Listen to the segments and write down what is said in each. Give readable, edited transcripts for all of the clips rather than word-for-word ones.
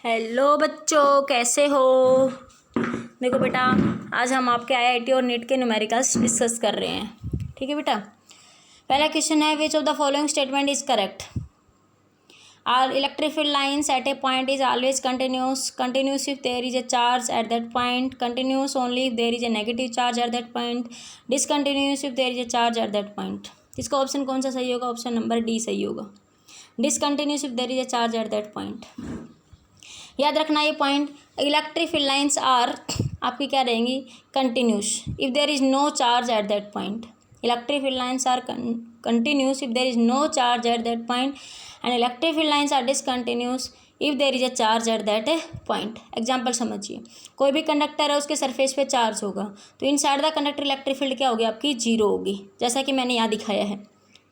Hello बच्चों, कैसे हो। देखो बेटा, आज हम आपके आईआईटी और नीट के न्यूमेरिकल्स डिस्कस कर रहे हैं। ठीक है बेटा। पहला क्वेश्चन है, which of the following statement is correct. Are electric field lines at a point is always continuous if there is a charge at that point, continuous only if there is a negative charge at that point, discontinuous if there is a charge at that point. इसका option कौन सा सही होगा? Option number D सही होगा, discontinuous if there is a charge at that point. याद रखना ये point, electric field lines are आपकी क्या रहेंगी? Continuous if there is no charge at that point. Electric field lines are continuous if there is no charge at that point and electric field lines are discontinuous if there is a charge at that point. Example समझिए, कोई भी conductor है, उसके surface पे charge होगा तो inside the conductor electric field क्या होगी? आपकी जीरो होगी, जैसा कि मैंने यहाँ दिखाया है।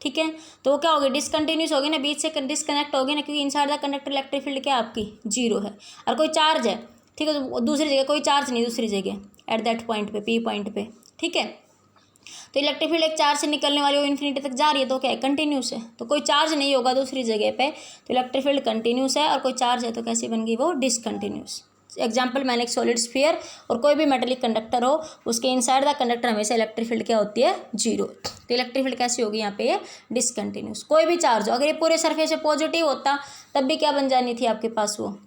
ठीक है, तो वो क्या होगी? डिसकंटिन्यूस होगी ना, बीच से डिसकनेक्ट होगी ना, क्योंकि inside the conductor electric field क्या आपकी जीरो है। और कोई चार्ज है, ठीक है, तो दूसरी जगह कोई चार्ज नहीं, दूसरी जगह एट दैट पॉइंट पे, पी पॉइंट पे। ठीक है, तो इलेक्ट्रिक फील्ड एक चार्ज से निकलने वाली वो इन्फिनिटी तक जा रही है, तो क्या है? कंटिन्यूस है। तो कोई चार्ज नहीं होगा दूसरी जगह पे, तो इलेक्ट्रिक फील्ड कंटिन्यूस है, और कोई चार्ज है तो कैसी बन गई वो? डिसकंटिन्यूस। एग्जाम्पल मैंने एक सॉलिड स्फीयर और कोई भी मेटेलिक कंडक्टर हो, उसके इनसाइड द कंडक्टर हमेशा इलेक्ट्रिक फील्ड क्या होती है? जीरो। तो इलेक्ट्रिक फील्ड कैसी होगी यहाँ पे? ये डिसकंटिन्यूस। कोई भी चार्ज हो, अगर ये पूरे सरफेस पे पॉजिटिव होता तब भी क्या बन जानी थी आपके पास? वो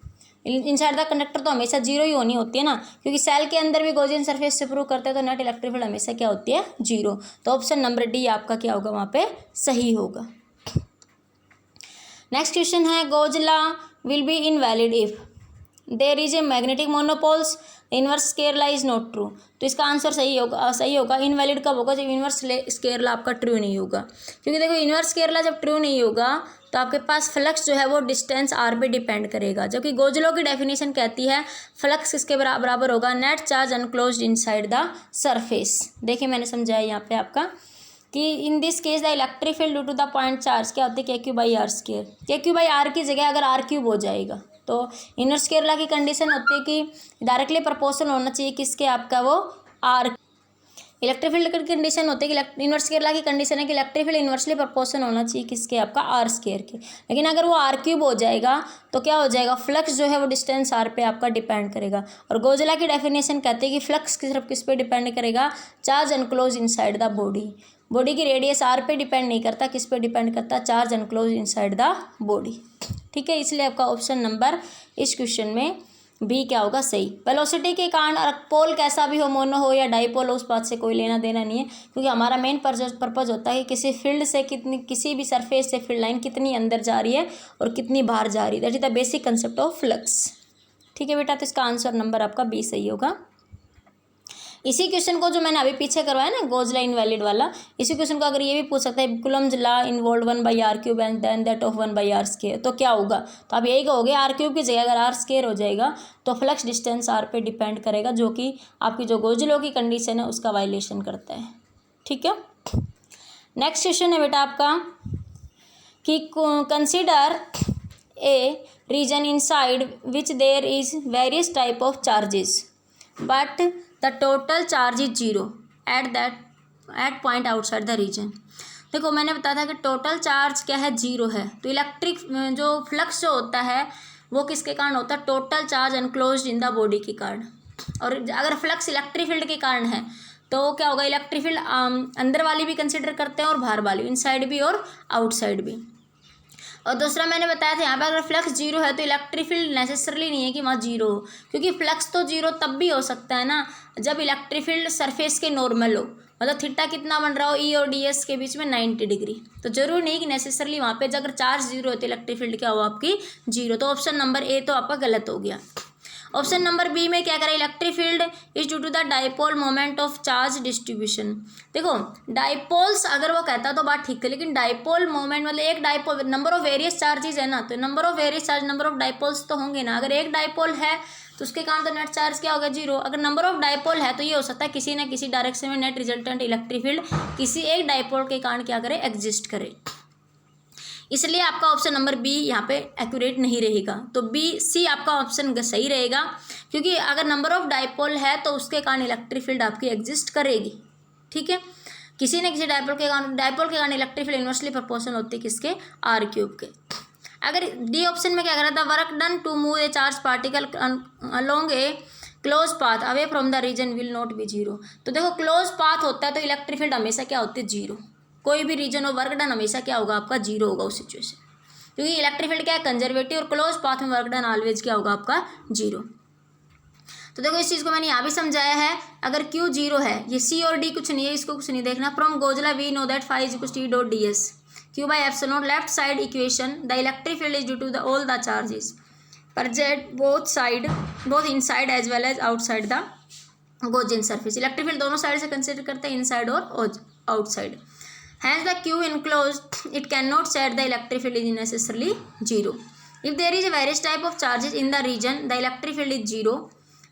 इनसाइड द कंडक्टर तो हमेशा जीरो ही होनी होती है ना, क्योंकि सेल के अंदर भी गॉसियन सरफेस से प्रूव करते हैं, तो नेट इलेक्ट्रिक फील्ड हमेशा क्या होती है? जीरो। तो ऑप्शन नंबर डी आपका क्या होगा वहाँ पे? सही होगा। नेक्स्ट क्वेश्चन है, Gauss law will be invalid if there is a magnetic monopoles, inverse square law is not true. तो इसका आंसर सही होगा। इनवैलिड कब होगा? जब इनवर्स स्केयर लॉ आपका ट्रू नहीं होगा। क्योंकि देखो, इनवर्स स्केयर लॉ जब ट्रू नहीं होगा तो आपके पास फ्लक्स जो है वो डिस्टेंस आर पे डिपेंड करेगा, जबकि गॉस लॉ की डेफिनेशन कहती है फ्लक्स किसके बराबर होगा? Net charge enclosed inside the surface. देखिए मैंने समझाया यहाँ पे आपका कि in this case the electric field due to the point charge क्या होती है? K q by r square. K q by r की जगह अगर आर क्यूब हो जाएगा तो इनवर्स स्केयर लॉ की कंडीशन होती है कि डायरेक्टली प्रोपोर्शनल होना चाहिए किसके? आपका वो आर। इलेक्ट्रिक फील्ड की कंडीशन होती है कि इनवर्स स्केयर लॉ की कंडीशन है कि इलेक्ट्रिक फील्ड इनवर्सली प्रोपोर्शनल होना चाहिए किसके? आपका आर स्केयर के। लेकिन अगर वो आर क्यूब हो जाएगा तो क्या हो जाएगा? फ्लक्स जो है वो डिस्टेंस आर पे आपका डिपेंड करेगा। और गॉस लॉ की डेफिनेशन कहती है कि फ्लक्स की तरफ किस पे डिपेंड करेगा? Charge unclose inside the body. Body की रेडियस आर पे डिपेंड नहीं करता, किस पे डिपेंड करता? Charge unclose inside the body. ठीक है, इसलिए आपका ऑप्शन नंबर इस क्वेश्चन में बी क्या होगा? सही। वेलोसिटी के कारण पोल कैसा भी हो, मोनो हो या डाइपोल हो, उस बात से कोई लेना देना नहीं है, क्योंकि हमारा मेन पर्पज होता है कि किसी फील्ड से किसी भी सरफेस से फील्ड लाइन कितनी अंदर जा रही है और कितनी बाहर जा रही है। That is the basic concept of flux. ठीक है बेटा, तो इसका आंसर नंबर आपका बी सही होगा। इसी क्वेश्चन को जो मैंने अभी पीछे करवाया ना, गॉस लॉ इनवैलिड वाला, इसी क्वेश्चन को अगर ये भी पूछ सकता है, Coulomb's law involve 1/r cube and then that of 1/r square, तो क्या होगा? तो आप यही कहोगे आर क्यूब की जगह अगर आर स्केयर हो जाएगा तो फ्लक्स डिस्टेंस आर पे डिपेंड करेगा, जो कि आपकी जो गॉस लॉ की कंडीशन है उसका वायलेशन करता है। ठीक है, नेक्स्ट क्वेश्चन है बेटा आपका कि consider a region inside which there is various type of charges but the total charge is zero at point outside the region. देखो मैंने बताया था कि टोटल चार्ज क्या है? जीरो है। तो इलेक्ट्रिक जो फ्लक्स जो होता है वो किसके कारण होता है? Total charge अनक्लोज्ड in the body के कारण। और अगर फ्लक्स इलेक्ट्रिक फील्ड के कारण है तो क्या होगा? इलेक्ट्रिक फील्ड अंदर वाली भी कंसिडर करते हैं और बाहर वाली, इनसाइड भी और आउटसाइड भी। और दूसरा मैंने बताया था यहाँ पे अगर फ्लक्स जीरो है तो इलेक्ट्रिक फील्ड नेसेसरली नहीं है कि वहाँ जीरो हो, क्योंकि फ्लक्स तो जीरो तब भी हो सकता है ना जब इलेक्ट्रिक फील्ड सरफेस के नॉर्मल हो, मतलब थीटा कितना बन रहा हो? ई और डी एस के बीच में 90 डिग्री। तो जरूरी नहीं कि नेसेसरली वहाँ पे अगर चार्ज जीरो है तो इलेक्ट्रिक फील्ड क्या हो आपकी? जीरो। तो ऑप्शन नंबर ए तो आपका गलत हो गया। ऑप्शन नंबर बी में क्या करें? Electric field is due to the dipole moment of charge distribution. देखो डाइपोल्स अगर वो कहता तो बात ठीक थी, लेकिन डाइपोल मोमेंट मतलब एक dipole, number of various charges है ना, तो number of various charge, number of dipoles तो होंगे ना। अगर एक डाइपोल है तो उसके कारण तो नेट चार्ज क्या होगा? जीरो। अगर नंबर ऑफ डाइपोल है तो ये हो सकता है किसी ना किसी डायरेक्शन में नेट रिजल्टेंट इलेक्ट्रिक फील्ड किसी एक डाइपोल के कारण क्या करे? एग्जिस्ट करे। इसलिए आपका ऑप्शन नंबर बी यहाँ पे एक्यूरेट नहीं रहेगा। तो बी सी आपका ऑप्शन सही रहेगा, क्योंकि अगर नंबर ऑफ डाइपोल है तो उसके कारण इलेक्ट्रिक फील्ड आपकी एग्जिस्ट करेगी। ठीक है, किसी न किसी डाइपोल के कारण इलेक्ट्रिक फील्ड इनवर्सली प्रोपोर्शनल होती है किसके? आर क्यूब के। अगर डी ऑप्शन में क्या करा था, work done to move a charge particle along a close path away from the region will not be zero. तो देखो क्लोज पाथ होता है तो इलेक्ट्रिक फील्ड हमेशा क्या होती है, जीरो। कोई भी रीजन हो, वर्क डन हमेशा क्या होगा आपका, जीरो होगा उस सिचुएशन, क्योंकि इलेक्ट्रिक फील्ड क्या है, कंजर्वेटिव, और क्लोज पाथ में वर्क डन ऑलवेज क्या होगा आपका, जीरो। तो देखो इस चीज़ को मैंने यहाँ भी समझाया है। अगर क्यू जीरो है, ये सी और डी कुछ नहीं है, इसको कुछ नहीं देखना। फ्रॉम गोजला we know that phi is equal to dot D S Q by epsilon naught left side equation the electric field is due to the all the charges present both inside as well as outside the gaussian surface. Electric field दोनों side से consider करते हैं, inside और outside. Hence the Q enclosed it can not set the electric field is necessarily zero. If there is a various type of charges in the region the electric field is zero.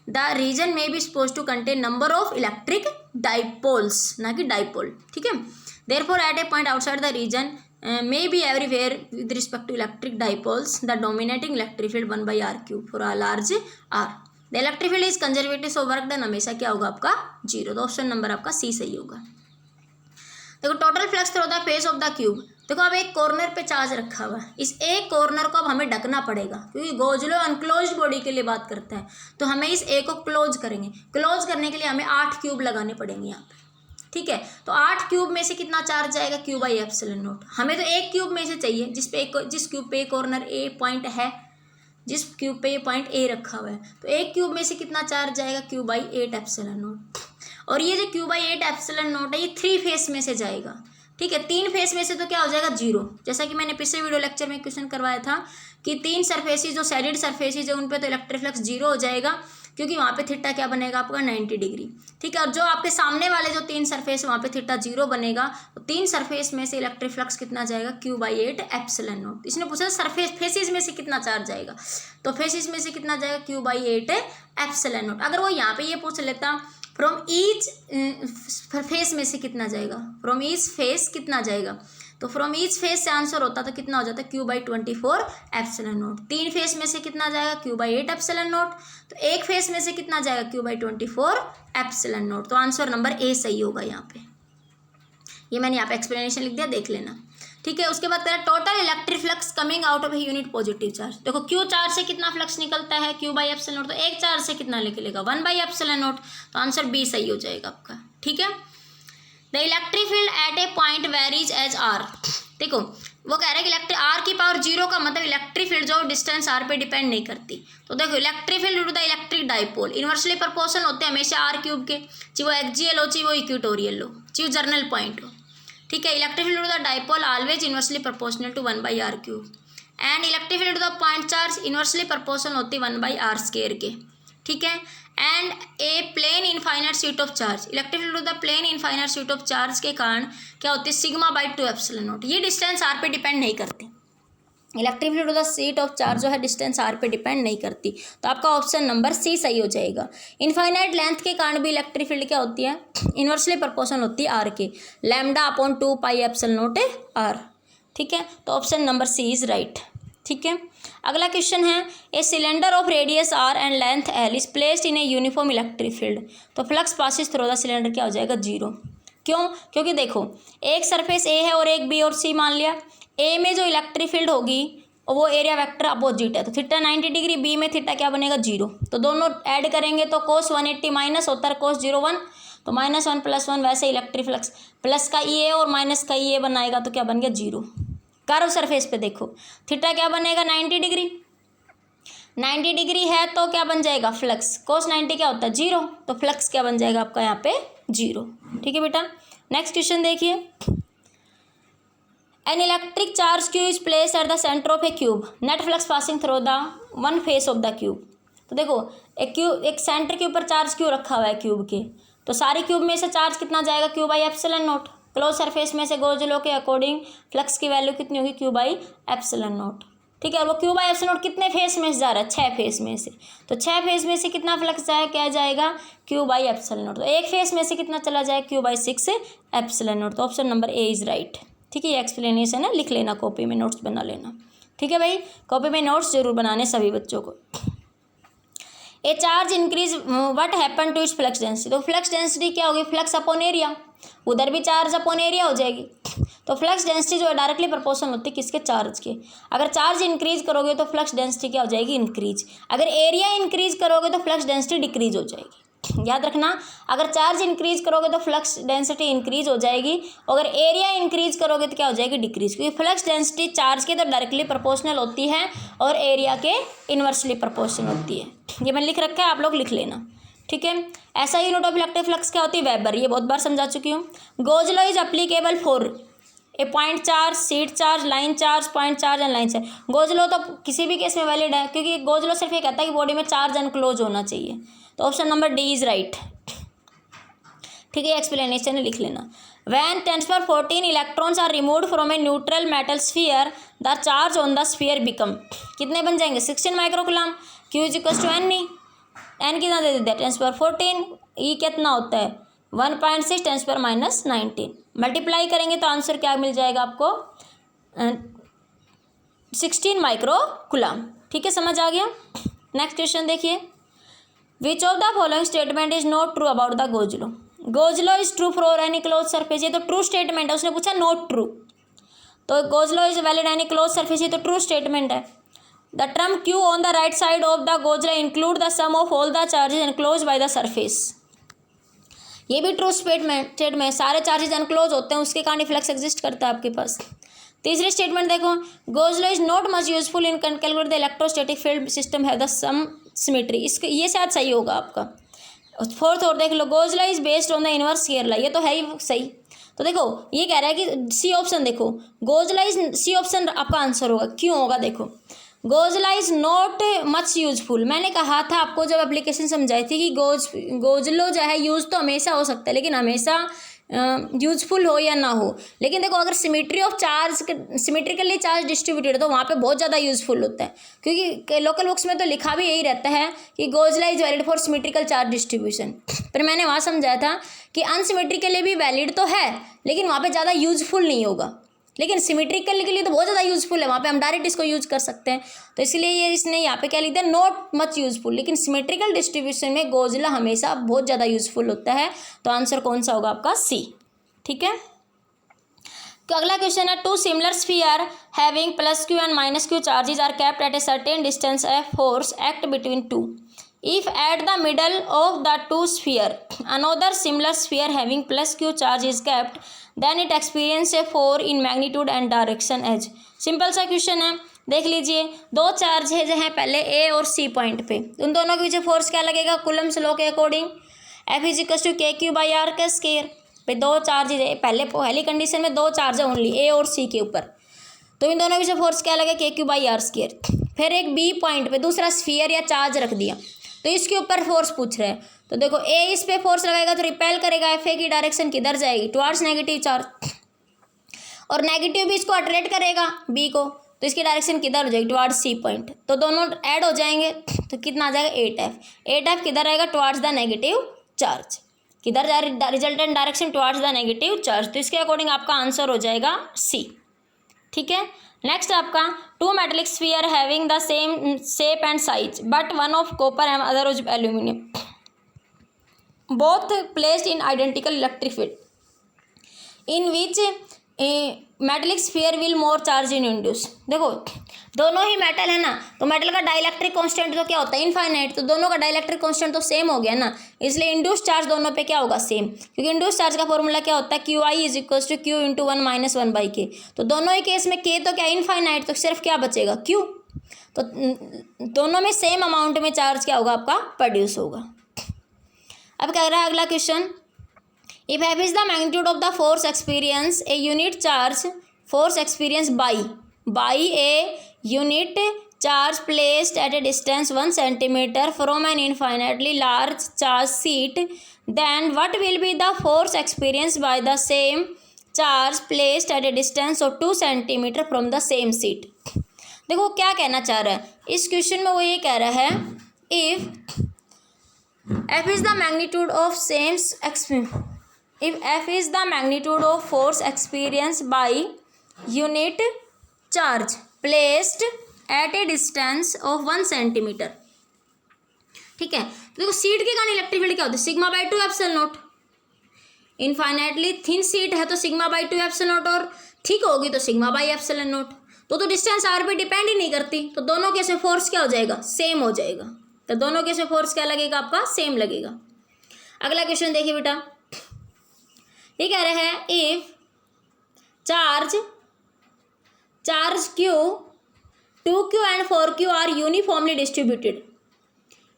The region may be supposed to contain number of electric dipoles, ना कि dipole, ठीक है। Therefore at a point outside the region may be everywhere with respect to electric dipoles the dominating electric field 1 by r cube for a large r. The electric field is conservative so work done हमेशा क्या होगा आपका, zero. तो option number आपका सी सही होगा। देखो total flux through the face of the cube. देखो अब एक कॉर्नर पे चार्ज रखा हुआ है, इस एक कॉर्नर को अब हमें ढकना पड़ेगा, क्योंकि गोजलो अनक्लोज्ड बॉडी के लिए बात करता है, तो हमें इस ए को क्लोज करेंगे। क्लोज करने के लिए हमें 8 क्यूब लगाने पड़ेंगे यहाँ पे, ठीक है। तो 8 क्यूब में से कितना चार्ज जाएगा, क्यू बाई एप्सिलॉन नॉट। हमें तो एक क्यूब में से चाहिए जिस क्यूब पे कॉर्नर ए पॉइंट है, जिस क्यूब पे ये पॉइंट ए रखा हुआ है, तो एक क्यूब में से कितना चार्ज जाएगा, क्यू बाई 8 एप्सिलॉन नॉट। और ये जो क्यू बाई 8 एप्सिलॉन नॉट है ये 3 फेस में से जाएगा, ठीक है। 3 फेस में से तो क्या हो जाएगा, जीरो। जैसा कि मैंने पिछले वीडियो लेक्चर में क्वेश्चन करवाया था कि 3 सरफेसेस जो सैडिड सरफेसेस है उन पे तो इलेक्ट्रिक फ्लक्स जीरो हो जाएगा, क्योंकि वहाँ पे थीटा क्या बनेगा आपका, 90 डिग्री, ठीक है। और जो आपके सामने वाले जो 3 सरफेस वहाँ पे थीटा जीरो बनेगा। तो 3 सरफेस में से इलेक्ट्रिक फ्लक्स कितना जाएगा, क्यू बाई 8 एप्सिलॉन नॉट। इसने पूछा सरफेस फेसिस में से कितना चार्ज जाएगा, तो फेसिस में से कितना जाएगा, क्यू बाई 8 एप्सिलॉन नॉट। अगर वो यहाँ पे ये पूछ लेता फ्रॉम ईच फेस में से कितना जाएगा, फ्रॉम ईच फेस कितना जाएगा, तो फ्रॉम ईच फेस से आंसर होता तो कितना हो जाता, Q by 24 epsilon not. 3 face में से कितना जाएगा, क्यू बाई 8 एप्सिलॉन नॉट। तो एक फेस में से कितना जाएगा, क्यू बाई 24 एप्सिलॉन नॉट। तो आंसर नंबर ए सही होगा यहाँ पे। ये मैंने यहाँ पे एक्सप्लेनेशन लिख दिया, देख लेना, ठीक है। उसके बाद करें total electric flux coming out of a unit positive charge. देखो क्यू चार्ज से कितना फ्लक्स निकलता है, क्यू बाई एप्सिलॉन नॉट। तो एक चार्ज से कितना निकलेगा, 1 बाई एप्सिलॉन नॉट। तो आंसर बी सही हो जाएगा आपका, ठीक है। The electric field at a point varies as r. देखो वो कह रहा है कि इलेक्ट्रिक आर की पावर जीरो का मतलब इलेक्ट्रिक फील्ड जो डिस्टेंस आर पे डिपेंड नहीं करती। तो देखो electric field to the electric dipole inversely proportional होते हैं हमेशा आर क्यूब के, चाहे वो एक्जियल हो, चाहे वो इक्वेटोरियल हो, चाहे वो जर्नल पॉइंट हो, ठीक है। Electric field to the dipole always inversely proportional to 1 by r cube and electric field to the point charge inversely proportional होती है 1 बाई आर स्क्वायर के, ठीक है। And a plane infinite sheet of charge electric field to the plane infinite sheet of charge के कारण क्या होती है, सिग्मा बाई 2 एप्सिलॉन नॉट। ये डिस्टेंस आर पे डिपेंड नहीं करती। Electric field to the sheet of charge जो है डिस्टेंस आर पे डिपेंड नहीं करती। तो आपका ऑप्शन नंबर सी सही हो जाएगा। इनफाइनाइट लेंथ के कारण भी इलेक्ट्रिक फील्ड क्या होती है, इनवर्सली प्रोपोर्शनल होती है आर के, lambda upon 2 pi epsilon naught R, ठीक है। तो option number C is right, ठीक है। अगला क्वेश्चन है a cylinder of radius R and length L is placed in a uniform electric field. तो flux passes through the cylinder क्या हो जाएगा, जीरो। क्यों, क्योंकि देखो एक सरफेस ए है और एक बी और सी मान लिया। ए में जो इलेक्ट्रिक फील्ड होगी वो एरिया वेक्टर अपोजिट है, तो थीटा 90 डिग्री, बी में थीटा क्या बनेगा, जीरो। तो दोनों ऐड करेंगे तो कोस 180 माइनस होता है कोस 01, तो -1 + 1 वैसे इलेक्ट्रिक फ्लक्स प्लस का ई ए और माइनस का ई ए बनाएगा तो क्या बन गया, जीरो। कर्व सरफेस पे देखो थीटा क्या बनेगा, 90 डिग्री। 90 डिग्री है तो क्या बन जाएगा, फ्लक्स। कोस 90 क्या होता है, जीरो, तो फ्लक्स क्या बन जाएगा आपका यहाँ पे, जीरो, ठीक है बेटा। नेक्स्ट क्वेश्चन देखिए। An electric charge Q is place at the centre of A cube net flux passing through the one face of the cube. तो देखो एक सेंटर के ऊपर चार्ज क्यों रखा हुआ है क्यूब के, तो सारे क्यूब में से चार्ज कितना जाएगा, Q by epsilon not. Close surface में से गोज लॉ के अकॉर्डिंग फ्लक्स की वैल्यू कितनी होगी, क्यू बाई एप्सिलॉन नॉट, ठीक है। और वो क्यू बाई एप्सिलॉन नॉट कितने फेस में से जा रहा है, 6 फेस में से, तो 6 फेस में से कितना फ्लक्स जाए, क्या जाएगा, क्यू बाई एप्सिलॉन नॉट। तो एक फेस में से कितना चला जाए, क्यू बाई 6 एप्सिलॉन नॉट। तो option number A is right, ठीक है। ये एक्सप्लेनेशन है, लिख लेना कॉपी में, नोट्स बना लेना, ठीक है भाई। कॉपी में नोट्स जरूर बनाने सभी बच्चों को। A charge increase what happen to its flux density, तो फ्लक्स डेंसिटी क्या होगी, फ्लक्स अपॉन एरिया, उधर भी चार्ज अपॉन एरिया हो जाएगी। तो फ्लक्स डेंसिटी जो है डायरेक्टली प्रोपोर्शनल होती है किसके, चार्ज के। अगर चार्ज इंक्रीज करोगे तो फ्लक्स डेंसिटी क्या हो जाएगी, इंक्रीज। अगर एरिया इंक्रीज करोगे तो फ्लक्स डेंसिटी डिक्रीज हो जाएगी। याद रखना, अगर चार्ज इंक्रीज करोगे तो फ्लक्स डेंसिटी इंक्रीज हो जाएगी, अगर एरिया इंक्रीज करोगे तो क्या हो जाएगी, डिक्रीज। क्योंकि फ्लक्स डेंसिटी चार्ज के तो डायरेक्टली प्रोपोर्शनल होती है और एरिया के इन्वर्सली प्रोपोर्शनल होती है। ये मैंने लिख रखा है, आप लोग लिख लेना, ठीक है। ऐसा यूनिट ऑफ इलेक्ट्रिक फ्लक्स क्या होती है, वेबर, ये बहुत बार समझा चुकी हूँ। Goes law is applicable for a point charge, seat charge, line charge, point charge and line charge. Goes law तो किसी भी केस में वैलिड है, क्योंकि गोज लॉ सिर्फ ये कहता है कि बॉडी में चार्ज अनक्लोज होना चाहिए। तो option number D is right, ठीक है। एक्सप्लेनेशन लिख लेना। When 10^14 electrons are removed from a neutral metal sphere the charge on the sphere become, कितने बन जाएंगे, 16 microcoulomb. Q is equal to n, n कितना दे देते हैं, 10^14, ई कितना होता है 1.6 10⁻⁻19, मल्टीप्लाई करेंगे तो आंसर क्या मिल जाएगा आपको, 16 माइक्रोकूलम, ठीक है, समझ आ गया। नेक्स्ट क्वेश्चन देखिए, which of the following statement is not true about the Gauss law. Gauss law is true for any close surface, ये तो ट्रू स्टेटमेंट है, उसने पूछा नॉट ट्रू, तो Gauss law is valid any close surface, ये तो true statement है। The term q on the right side of the Gauss law include the sum of all the charges enclose by the surface, ये भी true statement, सारे charges enclose होते हैं उसके कारण फ्लक्स एग्जिस्ट करता है आपके पास। तीसरी स्टेटमेंट देखो, Gauss law is not much useful in calculate the electrostatic field system have the some symmetry, इसके ये शायद सही होगा आपका। फोर्थ और देख लो, Gauss law is based on the inverse square law, ये तो है ही सही। तो देखो ये कह रहा है कि सी ऑप्शन देखो, Gauss law is, C option आपका आंसर होगा, क्यों होगा देखो, Gauss law is not much useful. मैंने कहा था आपको जब एप्लीकेशन समझाई थी कि गोज लॉ जो है यूज तो हमेशा हो सकता है, लेकिन हमेशा यूजफुल हो या ना हो। लेकिन देखो अगर symmetry of charge, symmetrically charge distributed, तो वहाँ पे बहुत ज़्यादा यूजफुल होता है, क्योंकि लोकल बुक्स में तो लिखा भी यही रहता है कि goes law is valid for symmetrical charge distribution. पर मैंने वहाँ समझाया था कि अनसिमेट्रिकली भी वैलिड तो है, लेकिन वहाँ पे ज़्यादा यूजफुल नहीं होगा। लेकिन सिमेट्रिकल के लिए तो बहुत ज़्यादा यूजफुल है, वहाँ पे हम डायरेक्ट इसको यूज कर सकते हैं। तो इसलिए ये इसने यहाँ पे क्या लिख दिया, नॉट मच यूजफुल। लेकिन सिमेट्रिकल डिस्ट्रीब्यूशन में गोज लॉ हमेशा बहुत ज़्यादा यूजफुल होता है। तो आंसर कौन सा होगा आपका, सी, ठीक है। तो अगला क्वेश्चन है, two similar sphere having +q and -q charges are kept at a certain distance, a force act between two. If at the middle of the two sphere another similar sphere having +q charge is kept, then it experiences a force in magnitude and direction as। Simple सा question है, देख लीजिए, दो charge है जो है पहले ए और सी पॉइंट पे, उन दोनों के पीछे फोर्स क्या लगेगा, कूलम्स लॉ के अकॉर्डिंग F = kq/r का स्क्वायर पे। दो चार्ज है, पहली कंडीशन में दो चार्ज है ओनली ए और सी के ऊपर, तो इन दोनों के पीछे फोर्स क्या लगेगा, kq/r²। फिर एक बी पॉइंट पे दूसरा स्फीयर या चार्ज रख दिया, तो इसके ऊपर फोर्स पूछ रहे हैं। तो देखो ए इस पे फोर्स लगाएगा तो रिपेल करेगा, एफ ए की डायरेक्शन किधर जाएगी, टुवर्ड्स नेगेटिव चार्ज, और नेगेटिव भी इसको अट्रैक्ट करेगा बी को, तो इसकी डायरेक्शन किधर हो जाएगी, टुवर्ड्स सी पॉइंट। तो दोनों ऐड हो जाएंगे तो कितना आ जाएगा, 8F। 8F किधर आएगा, टुवर्ड्स द नेगेटिव चार्ज, किधर जाए resultant direction, towards the negative charge. तो इसके अकॉर्डिंग आपका आंसर हो जाएगा सी, ठीक है। नेक्स्ट आपका, two metallic sphere having the same shape and size but one of copper and other of aluminium, both placed in identical electric field, in which metallic sphere will more charge in induce. देखो दोनों ही metal है ना, तो metal का dielectric constant तो क्या होता है, इनफाइनाइट, तो दोनों का डाइलेक्ट्रिक कांस्टेंट तो सेम हो गया ना, इसलिए इंड्यूस चार्ज दोनों पे क्या होगा, सेम। क्योंकि इंड्यूस चार्ज का फॉर्मूला क्या होता है, QI = Q × 1 - 1/k। तो दोनों ही केस में k तो क्या इनफाइनाइट, तो सिर्फ क्या बचेगा, Q। तो दोनों में सेम अमाउंट में चार्ज क्या होगा आपका, प्रोड्यूस होगा। अब कह रहा है अगला question, if F is the magnitude of the force experience a unit charge force experienced by a unit charge placed at a distance 1 centimeter from an infinitely large charge sheet, then what will be the force experienced by the same charge placed at a distance of 2 centimeter from the same sheet। देखो क्या कहना चाह रहा है इस question में, वो ये कह रहा है, if F is the magnitude of if F is the magnitude of force experienced by unit charge placed at a distance of 1 centimeter, ठीक है। तो देखो शीट के कारण इलेक्ट्रिक फील्ड क्या होता है, sigma by 2 epsilon not. Infinitely thin sheet है तो सिग्मा बाई 2 एप्सिलॉन नॉट, और थिक होगी तो सिग्मा बाई एप्सिलॉन नॉट। तो डिस्टेंस आर पे डिपेंड ही नहीं करती, तो दोनों के से फोर्स क्या हो जाएगा, सेम हो जाएगा। तो दोनों के से फोर्स क्या लगेगा आपका, सेम लगेगा। अगला क्वेश्चन देखिए बेटा, ये कह रहे हैं if charge Q 2Q and 4Q are uniformly distributed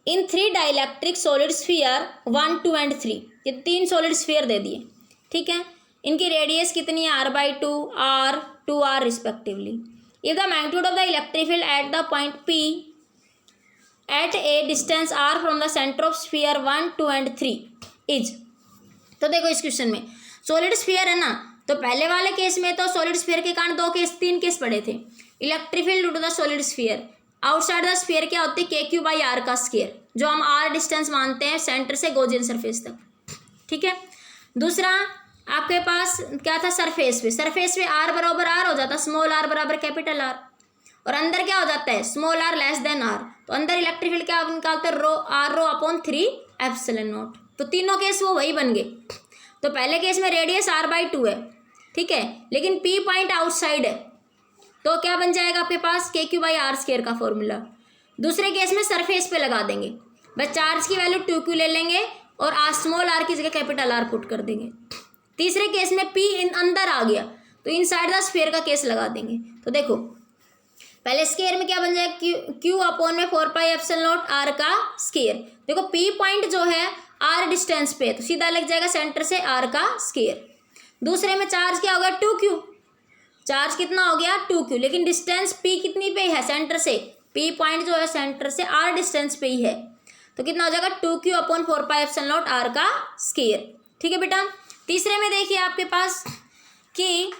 in 3 dielectric solid sphere 1, 2 and 3। ये 3 solid sphere दे दिए, ठीक है। इनकी रेडियस कितनी है, r/2 r 2r respectively. If the magnitude of the electric field at the point P at a distance r from the centre of sphere 1, 2 and 3 is. तो देखो इस क्वेश्चन में सॉलिड स्फीयर है ना, तो पहले वाले केस में तो सॉलिड स्फीयर के कारण 3 केस पड़े थे। Electric field due to the solid sphere, outside the sphere क्या होती है, KQ/R का स्क्वायर, जो हम R डिस्टेंस मानते हैं सेंटर से गॉसियन सरफेस तक, ठीक है। दूसरा आपके पास क्या था, सरफेस पे R बराबर R हो जाता, स्मॉल r बराबर कैपिटल R, और अंदर क्या हो जाता है, small r less than R। तो अंदर इलेक्ट्रिक फील्ड क्या निकालते हैं, r/3 एप्सिलॉन नॉट। तो तीनों केस वो वही बन गए। तो पहले केस में रेडियस r/2 है, ठीक है, लेकिन P पॉइंट आउटसाइड है, तो क्या बन जाएगा आपके पास, KQ/R² का फॉर्मूला। दूसरे केस में सरफेस पे लगा देंगे, बस चार्ज की वैल्यू 2Q ले लेंगे और स्मॉल r की जगह कैपिटल R पुट कर देंगे। तीसरे केस में P अंदर आ गया तो इनसाइड द स्फीयर का केस लगा देंगे। तो देखो पहले स्क्वायर में क्या बन जाएगा, Q/4πε0 R का स्क्वायर। देखो P पॉइंट जो है R डिस्टेंस पे, तो सीधा लग जाएगा सेंटर से R का स्क्वायर। दूसरे में चार्ज क्या होगा, 2Q, चार्ज कितना हो गया 2Q, लेकिन डिस्टेंस P कितनी पे है, सेंटर से। P पॉइंट जो है सेंटर से R डिस्टेंस पे ही है, तो कितना हो जाएगा 2Q/4πε0 R का स्क्वायर, ठीक है बेटा। तीसरे में देखिए आपके पास कि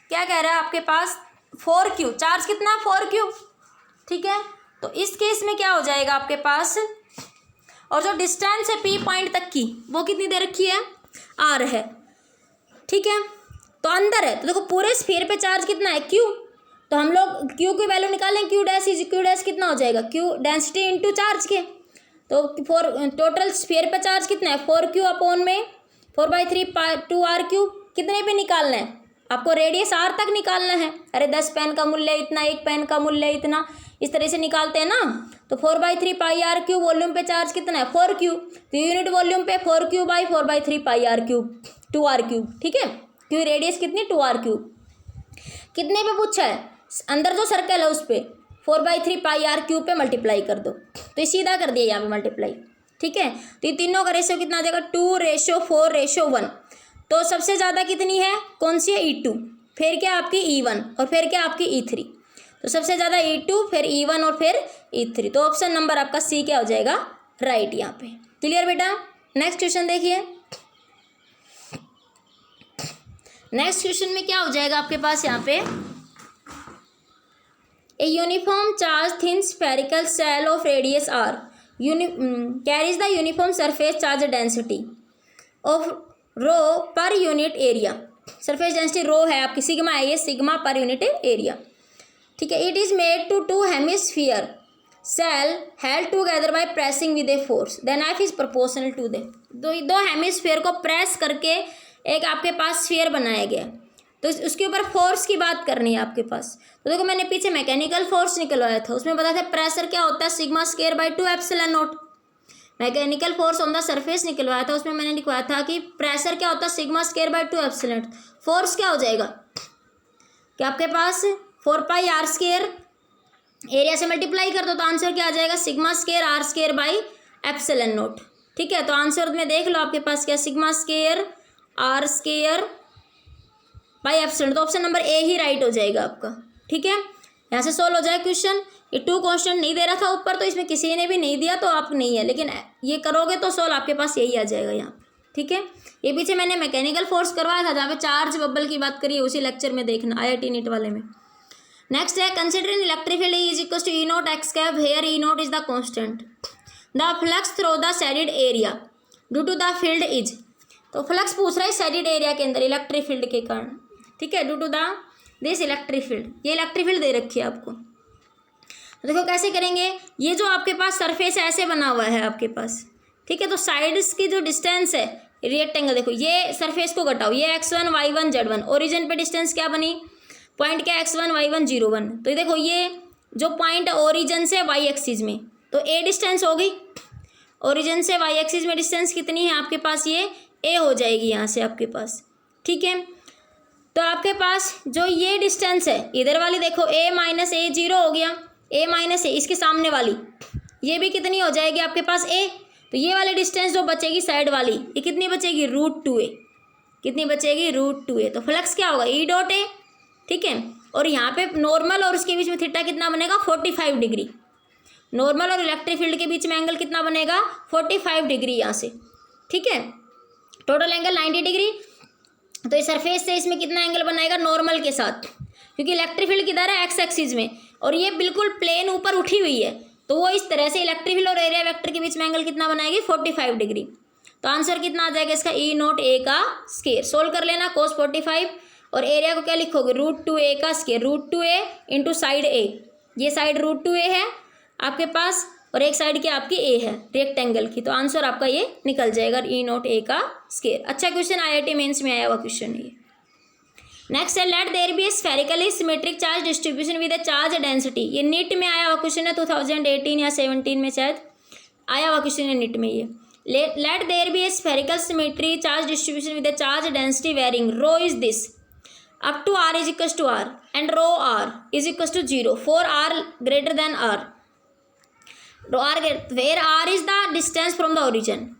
क्या कह रहा है, आपके पास 4Q, चार्ज कितना 4Q, ठीक है। तो इस केस में क्या हो जाएगा आपके पास, और जो डिस्टेंस है P पॉइंट तक की वो कितनी दे रखी है, R है, ठीक है। तो अंदर है, तो देखो पूरे स्फीयर पे चार्ज कितना है, Q। तो हम लोग Q की वैल्यू निकालें, Q डैश कितना हो जाएगा, Q डेंसिटी इंटू चार्ज के। तो टोटल स्फीयर पे चार्ज कितना है, 4Q/4/3 2R3। कितने पे निकालना है आपको, रेडियस R तक निकालना है। अरे 10 पेन का मूल्य इतना, 1 पेन का मूल्य इतना, इस तरह से निकालते हैं ना। तो 4/3 πr3, वॉल्यूम पे चार्ज कितना है 4Q, तो यूनिट वॉल्यूम पे 4Q/4/3 πr3 2R3, ठीक है। क्योंकि रेडियस कितनी 2R3। कितने पे पूछा है, अंदर जो सर्कल है उस पर 4/3 πr3 पे मल्टीप्लाई कर दो, तो ये सीधा कर दिया यहाँ पे मल्टीप्लाई, ठीक है। तो ये तीनों का रेशियो कितना आ जाएगा, 2:4:1। तो सबसे ज़्यादा कितनी है, कौन सी है, E2, फिर क्या आपकी E1, और फिर क्या आपकी E3। तो सबसे ज़्यादा E2, फिर E1 और फिर E3। तो ऑप्शन नंबर आपका C क्या हो जाएगा, राइट यहाँ पे। क्लियर बेटा। नेक्स्ट क्वेश्चन देखिए, नेक्स्ट क्वेश्चन में क्या हो जाएगा आपके पास यहाँ पे, a uniform charge thin spherical shell of radius R carries the uniform surface charge density of rho per unit area. Surface density rho है आपकी, सिग्मा है ये, सिग्मा पर यूनिट एरिया, ठीक है। It is made to 2 hemisphere shell held together by pressing with a force then F is proportional to the. दो hemisphere को press करके एक आपके पास स्फीयर बनाया गया, तो उसके ऊपर फोर्स की बात करनी है आपके पास। तो देखो मैंने पीछे मैकेनिकल फोर्स निकलवाया था, उसमें बताया था प्रेशर क्या होता है, σ²/2 epsilon naught. Mechanical force on the surface निकलवाया था, उसमें मैंने लिखवाया था कि प्रेशर क्या होता है, σ²/2 एप्सिलॉन। फोर्स क्या हो जाएगा कि आपके पास 4πr² एरिया से मल्टीप्लाई कर दो, तो आंसर क्या आ जाएगा, σ²r² एप्सिलॉन नॉट, ठीक है। तो आंसर में देख लो आपके पास क्या, σ²r² एप्सिलॉन। तो option number A he right हो जाएगा आपका, ठीक है। यहाँ से सोल्व हो जाए क्वेश्चन। ये 2 क्वेश्चन नहीं दे रहा था ऊपर, तो इसमें किसी ने भी नहीं दिया तो आप नहीं है, लेकिन ये करोगे तो सोल्व आपके पास यही आ जाएगा यहाँ पे, ठीक है। ये पीछे मैंने मैकेनिकल फोर्स करवाया था, जहाँ पे चार्ज बबल की बात करिए, उसी लेक्चर में देखना, IIT नीट वाले में। नेक्स्ट है, consider in electric field is equal to E0 x cap, here E0 is the constant, the flux through the shaded area due to the field is. तो फ्लक्स पूछ रहा है शेडिड एरिया के अंदर इलेक्ट्रिक फील्ड के कारण, ठीक है, due to the this electric field. ये इलेक्ट्रिक फील्ड दे रखी है आपको। तो देखो कैसे करेंगे, ये जो आपके पास सरफेस ऐसे बना हुआ है आपके पास, ठीक है, तो साइड्स की जो डिस्टेंस है रेक्टेंगल, देखो ये सरफेस को घटाओ, ये x1 y1 z1, ओरिजिन पे डिस्टेंस क्या बनी, पॉइंट क्या x1 y1 0 1, तो देखो ये जो पॉइंट ओरिजिन से y एक्सिस में, तो a डिस्टेंस हो गई, ओरिजिन से y एक्सिस में डिस्टेंस कितनी है आपके पास, ये a हो जाएगी यहाँ से आपके पास, ठीक है। तो आपके पास जो ये डिस्टेंस है इधर वाली देखो a माइनस ए 0 हो गया, a माइनस ए, इसके सामने वाली ये भी कितनी हो जाएगी आपके पास a, तो ये वाली डिस्टेंस जो बचेगी साइड वाली, ये कितनी बचेगी, √2a, कितनी बचेगी, √2a। तो फ्लक्स क्या होगा, ई डॉट ए, ठीक है। और यहाँ पे नॉर्मल और उसके बीच में थीटा कितना बनेगा, 45 डिग्री, नॉर्मल और इलेक्ट्रिक फील्ड के बीच में एंगल कितना बनेगा, 45 डिग्री यहाँ से, ठीक है, टोटल एंगल 90 डिग्री। तो इस सरफेस से इसमें कितना एंगल बनाएगा, नॉर्मल के साथ, क्योंकि इलेक्ट्रिक फील्ड किधर है, एक्स एक्सिस में, और ये बिल्कुल प्लेन ऊपर उठी हुई है, तो वो इस तरह से इलेक्ट्रिक फील्ड और एरिया वेक्टर के बीच में एंगल कितना बनाएगी, 45 डिग्री। तो आंसर कितना आ जाएगा इसका, ई नॉट ए का स्क्वायर, सोल्व कर लेना, cos 45, और एरिया को क्या लिखोगे, √2a का square, √2a into side a, ये साइड √2a है आपके पास, और एक साइड की आपकी a है रेक्टेंगल की, तो आंसर आपका ये निकल जाएगा, ई नॉट ए का स्क्वायर। अच्छा क्वेश्चन, IIT मेंस में आया हुआ क्वेश्चन है ये। नेक्स्ट है, let there be a spherically symmetric charge distribution with a charge density, ये नीट में आया हुआ क्वेश्चन है, 2018 या 17 में शायद आया हुआ क्वेश्चन है नीट में ये। Let there be a spherical symmetry charge distribution with a charge density varying rho is this up to r is equals to r and rho r is equals to 0 for r greater than r, where r is the distance from the origin,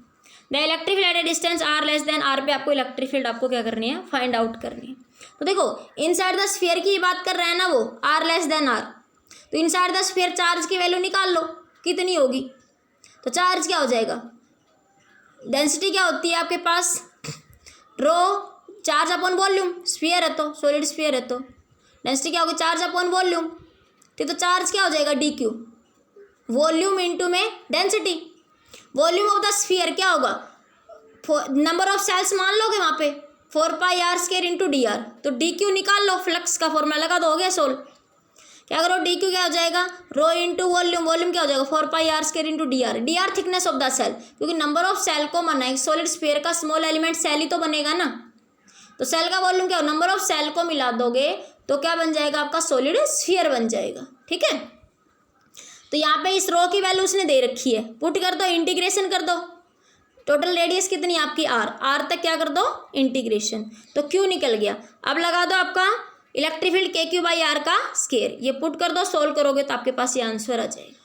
the electric field at a distance r less than r पे आपको electric field आपको क्या करनी है, find out करनी है। तो देखो इनसाइड द स्फीयर की बात कर रहा है ना वो, r लेस देन r, तो इनसाइड द स्फीयर चार्ज की वैल्यू निकाल लो कितनी होगी, तो चार्ज क्या हो जाएगा, डेंसिटी क्या होती है आपके पास, रो चार्ज अपॉन वॉल्यूम, स्फीयर है तो सॉलिड स्फीयर है तो डेंसिटी क्या होगी, चार्ज अपॉन वॉल्यूम, तो चार्ज क्या हो जाएगा, dq, वॉल्यूम इनटू में density, volume of the sphere क्या होगा, नंबर ऑफ सेल्स मान लोगे वहाँ पे, 4πr² इंटू dr, तो dq निकाल लो, फ्लक्स का फॉर्मूला लगा दो, हो गया सोल्व। क्या करो, dq क्या हो जाएगा, रो इंटू वॉल्यूम, वॉल्यूम क्या हो जाएगा, 4πr² into dr thickness of the shell, क्योंकि नंबर ऑफ सेल को माना है, सॉलिड स्फीयर का स्मॉल एलिमेंट सेल ही तो बनेगा ना, तो सेल का वॉल्यूम क्या हो, नंबर ऑफ सेल को मिला दोगे तो क्या बन जाएगा आपका, सॉलिड स्फीयर बन जाएगा, ठीक है। तो यहाँ पे इस रो की वैल्यू उसने दे रखी है, पुट कर दो, इंटीग्रेशन कर दो, टोटल रेडियस कितनी आपकी r तक क्या कर दो, इंटीग्रेशन, तो q निकल गया। अब लगा दो आपका इलेक्ट्रिक फील्ड KQ/R का स्क्वायर, ये पुट कर दो, सोल्व करोगे तो आपके पास ये आंसर आ जाएगा,